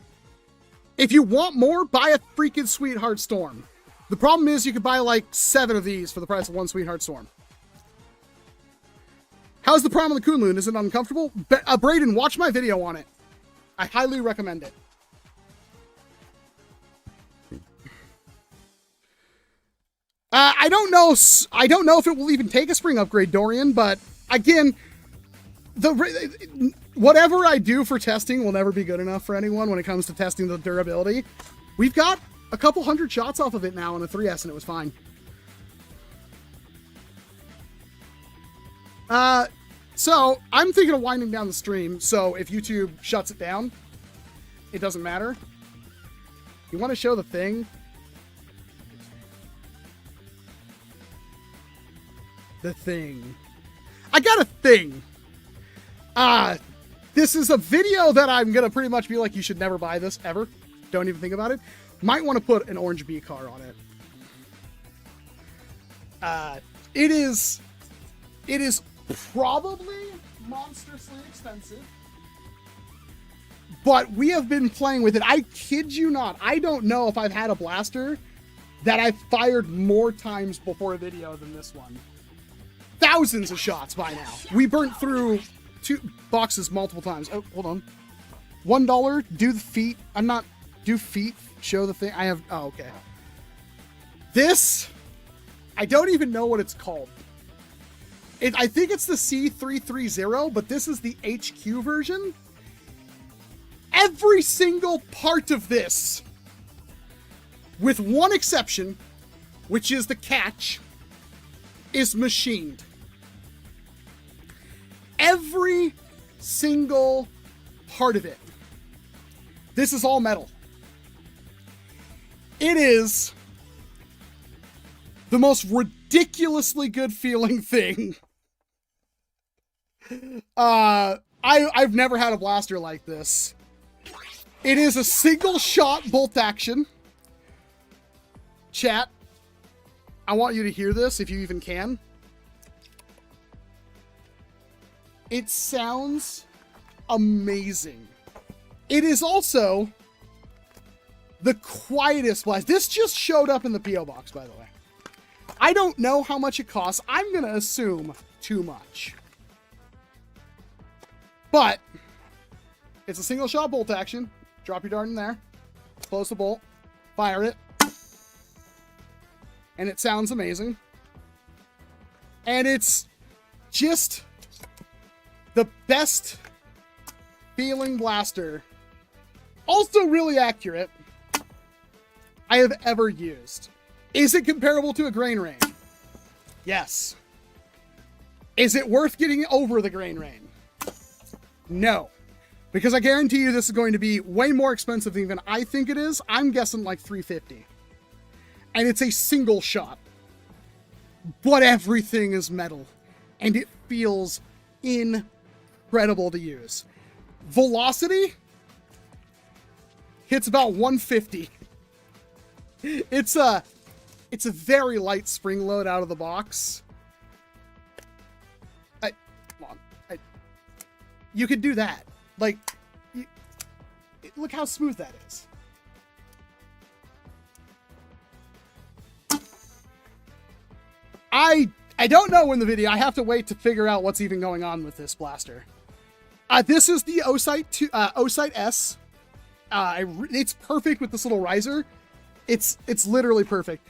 A: If you want more, buy a freaking Sweetheart Storm. The problem is you could buy like 7 of these for the price of one Sweetheart Storm. How's the prime on the Kunlun? Is it uncomfortable? Braden, watch my video on it. I highly recommend it. I don't know if it will even take a spring upgrade, Dorian, but again, whatever I do for testing will never be good enough for anyone when it comes to testing the durability. We've got a couple hundred shots off of it now on a 3S, and it was fine. So I'm thinking of winding down the stream. So if YouTube shuts it down, it doesn't matter. You want to show the thing? The thing. I got a thing. This is a video that I'm gonna pretty much be like, you should never buy this ever. Don't even think about it. Might want to put an orange B car on it. It is probably monstrously expensive, but we have been playing with it. I kid you not. I don't know if I've had a blaster that I've fired more times before a video than this one. Thousands of shots by now. We burnt through 2 boxes multiple times. Oh, hold on. $1. Do the feet. Do feet. Show the thing. I have. Oh, okay. This, I don't even know what it's called. I think it's the C330, but this is the HQ version. Every single part of this, with one exception, which is the catch, is machined. Every single part of it. This is all metal. It is the most ridiculously good feeling thing. I've never had a blaster like this. It is a single shot bolt action. Chat, I want you to hear this if you even can. It sounds amazing. It is also the quietest blast. This just showed up in the P.O. box, by the way. I don't know how much it costs. I'm going to assume too much. But it's a single shot bolt action. Drop your dart in there. Close the bolt. Fire it. And it sounds amazing. And it's just the best feeling blaster, also really accurate, I have ever used. Is it comparable to a grain rain? Yes. Is it worth getting over the grain rain? No. Because I guarantee you this is going to be way more expensive than even I think it is. I'm guessing like $350. And it's a single shot. But everything is metal. And it feels incredible to use. Velocity hits about 150. It's a very light spring load out of the box. You could do that. Like, look how smooth that is. I don't know in the video. I have to wait to figure out what's even going on with this blaster. This is the Xshot S. It's perfect with this little riser. It's literally perfect.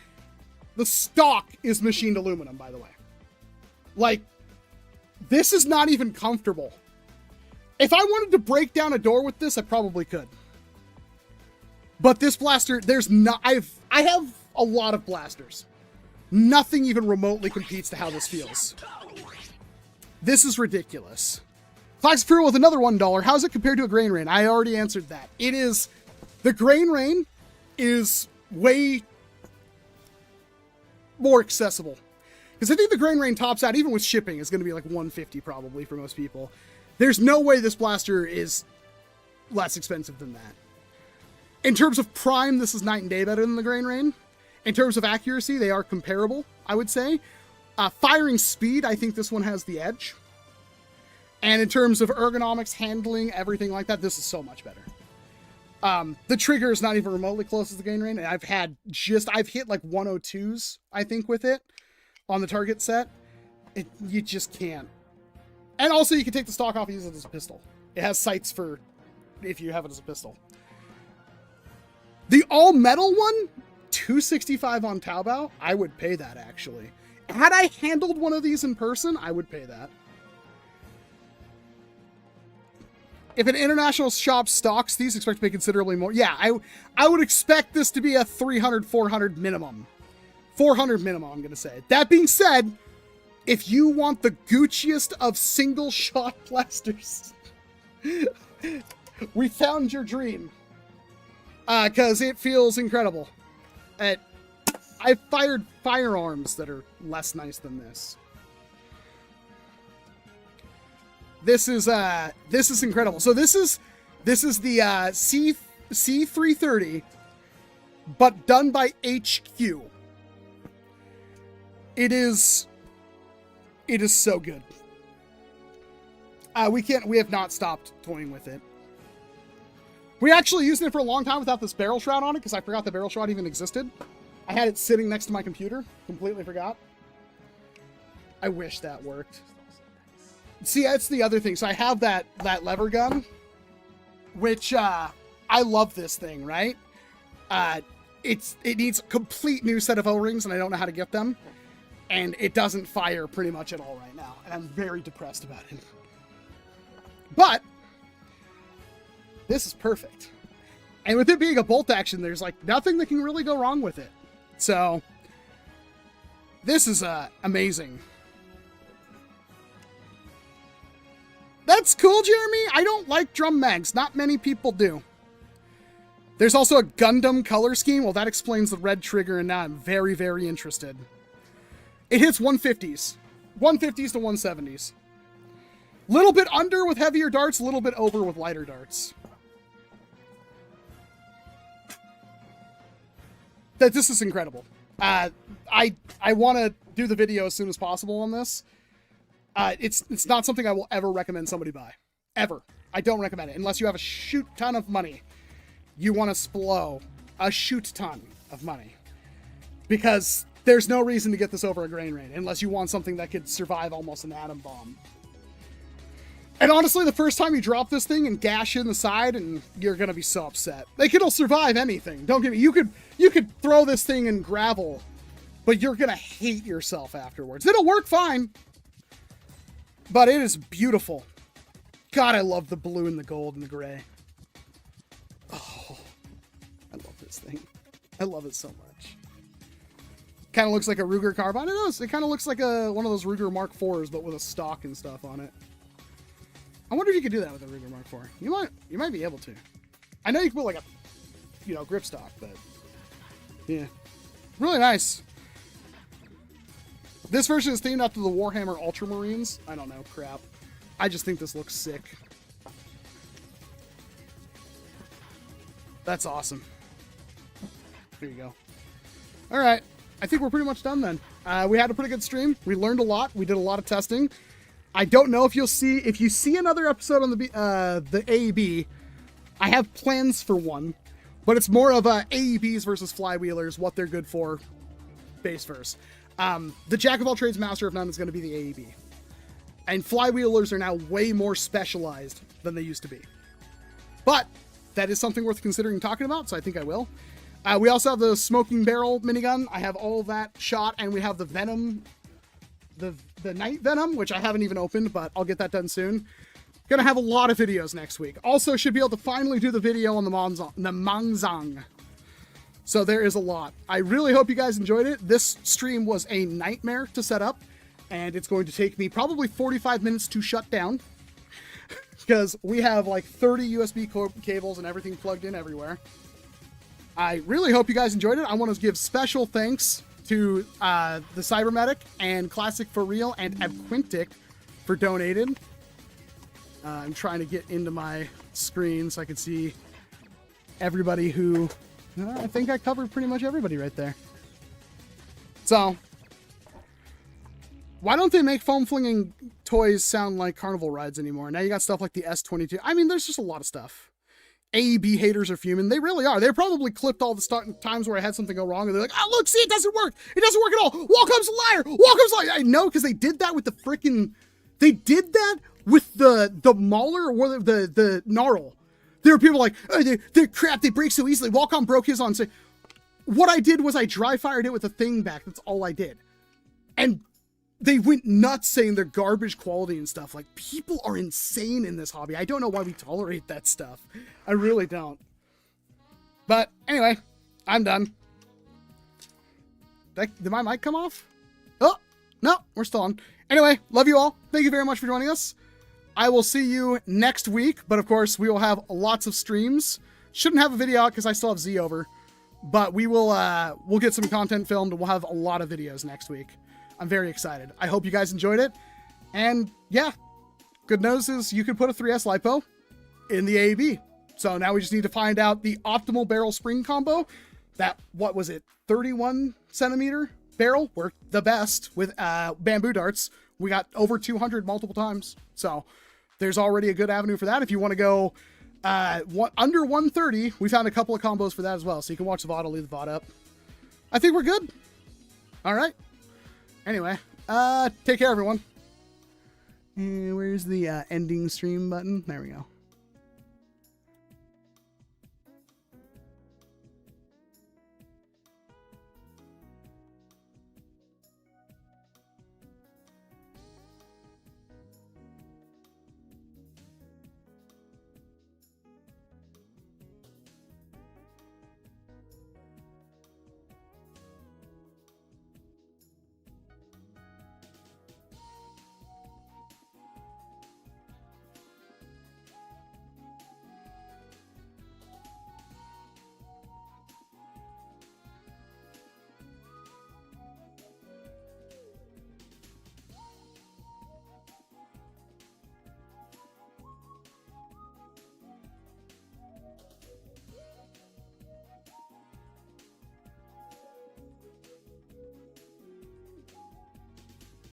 A: The stock is machined aluminum, by the way. Like, this is not even comfortable. If I wanted to break down a door with this, I probably could. But this blaster, I have a lot of blasters. Nothing even remotely competes to how this feels. This is ridiculous. Flax Fury with another $1. How's it compared to a grain rain? I already answered that. It is, the grain rain is way more accessible. Because I think the grain rain tops out, even with shipping, is going to be like $150 probably for most people. There's no way this blaster is less expensive than that. In terms of prime, this is night and day better than the grain rain. In terms of accuracy, they are comparable, I would say. Firing speed, I think this one has the edge. And in terms of ergonomics, handling, everything like that, this is so much better. The trigger is not even remotely close to the grain rain. And I've hit like 102s, I think, with it on the target set. You just can't. And also you can take the stock off and use it as a pistol. It has sights for if you have it as a pistol. The all metal one, $265 on Taobao. I would pay that actually. Had I handled one of these in person, I would pay that. If an international shop stocks these, expect to pay considerably more. Yeah, I would expect this to be a 300, 400 minimum. 400 minimum, I'm going to say. That being said, if you want the Gucciest of single shot blasters, we found your dream. Because it feels incredible. I've fired firearms that are less nice than this. This is incredible. So this is the C330, but done by HQ. It is so good. We have not stopped toying with it. We actually used it for a long time without this barrel shroud on it because I forgot the barrel shroud even existed. I had it sitting next to my computer. Completely forgot. I wish that worked. See, that's the other thing. So I have that lever gun, which I love this thing, right? It needs a complete new set of O-rings, and I don't know how to get them. And it doesn't fire pretty much at all right now, and I'm very depressed about it. But this is perfect. And with it being a bolt action, there's like nothing that can really go wrong with it. So this is amazing. That's cool, Jeremy. I don't like drum mags. Not many people do. There's also a Gundam color scheme. Well, that explains the red trigger, and now I'm very, very interested. It hits 150s. 150s to 170s. Little bit under with heavier darts, a little bit over with lighter darts. This is incredible. I want to do the video as soon as possible on this. It's not something I will ever recommend somebody buy. Ever. I don't recommend it. Unless you have a shoot ton of money. You want to splow a shoot ton of money. Because there's no reason to get this over a grain rate. Unless you want something that could survive almost an atom bomb. And honestly, the first time you drop this thing and gash in the side, and you're going to be so upset. Like, it'll survive anything. Don't get me. You could throw this thing in gravel, but you're going to hate yourself afterwards. It'll work fine. But it is beautiful. God, I love the blue and the gold and the gray. Oh, I love this thing. I love it so much. Kind of looks like a Ruger carbine. It does. It kind of looks like one of those Ruger Mark IVs, but with a stock and stuff on it. I wonder if you could do that with a Ruger Mark IV. You might be able to. I know you can put like a, grip stock, but yeah, really nice. This version is themed after the Warhammer Ultramarines. I don't know, crap. I just think this looks sick. That's awesome. There you go. All right, I think we're pretty much done then. We had a pretty good stream. We learned a lot. We did a lot of testing. I don't know if you see another episode on the AEB. I have plans for one, but it's more of AEBs versus flywheelers, what they're good for, base verse. The Jack of all trades, master of none is going to be the AEB. And flywheelers are now way more specialized than they used to be. But that is something worth considering talking about, so I think I will. We also have the smoking barrel minigun. I have all that shot, and we have the Venom, the Night Venom, which I haven't even opened, but I'll get that done soon. Gonna have a lot of videos next week. Also should be able to finally do the video on the Mangzang. So there is a lot. I really hope you guys enjoyed it. This stream was a nightmare to set up, and it's going to take me probably 45 minutes to shut down because we have like 30 USB cables and everything plugged in everywhere. I really hope you guys enjoyed it. I want to give special thanks to the Cybermedic and Classic for Real and Abquintic for donating. I'm trying to get into my screen so I can see everybody who... I think I covered pretty much everybody right there. So, why don't they make foam flinging toys sound like carnival rides anymore? Now you got stuff like the S22. I mean, there's just a lot of stuff. AEB haters are fuming. They really are. They probably clipped all the times where I had something go wrong, and they're like, oh, look, see, it doesn't work. It doesn't work at all. Walcom's a liar. Walcom's a liar. I know, because they did that with the freaking They did that with the Mauler or the Gnarl. There were people like, oh, they're crap, they break so easily. Walcom broke his on. So what I did was I dry fired it with a thing back. That's all I did. And they went nuts saying they're garbage quality and stuff. Like, people are insane in this hobby. I don't know why we tolerate that stuff. I really don't. But anyway, I'm done. Did my mic come off? Oh, no, we're still on. Anyway, love you all. Thank you very much for joining us. I will see you next week, but of course, we will have lots of streams. Shouldn't have a video out because I still have Z over, but we will, we'll get some content filmed and we'll have a lot of videos next week. I'm very excited. I hope you guys enjoyed it. And yeah, good news is you can put a 3S Lipo in the AEB. So now we just need to find out the optimal barrel spring combo. That, what was it, 31 centimeter barrel worked the best with bamboo darts. We got over 200 multiple times. So there's already a good avenue for that. If you want to go under 130, we found a couple of combos for that as well. So you can watch the VOD, I'll leave the VOD up. I think we're good. All right. Anyway, take care, everyone. And where's the ending stream button? There we go.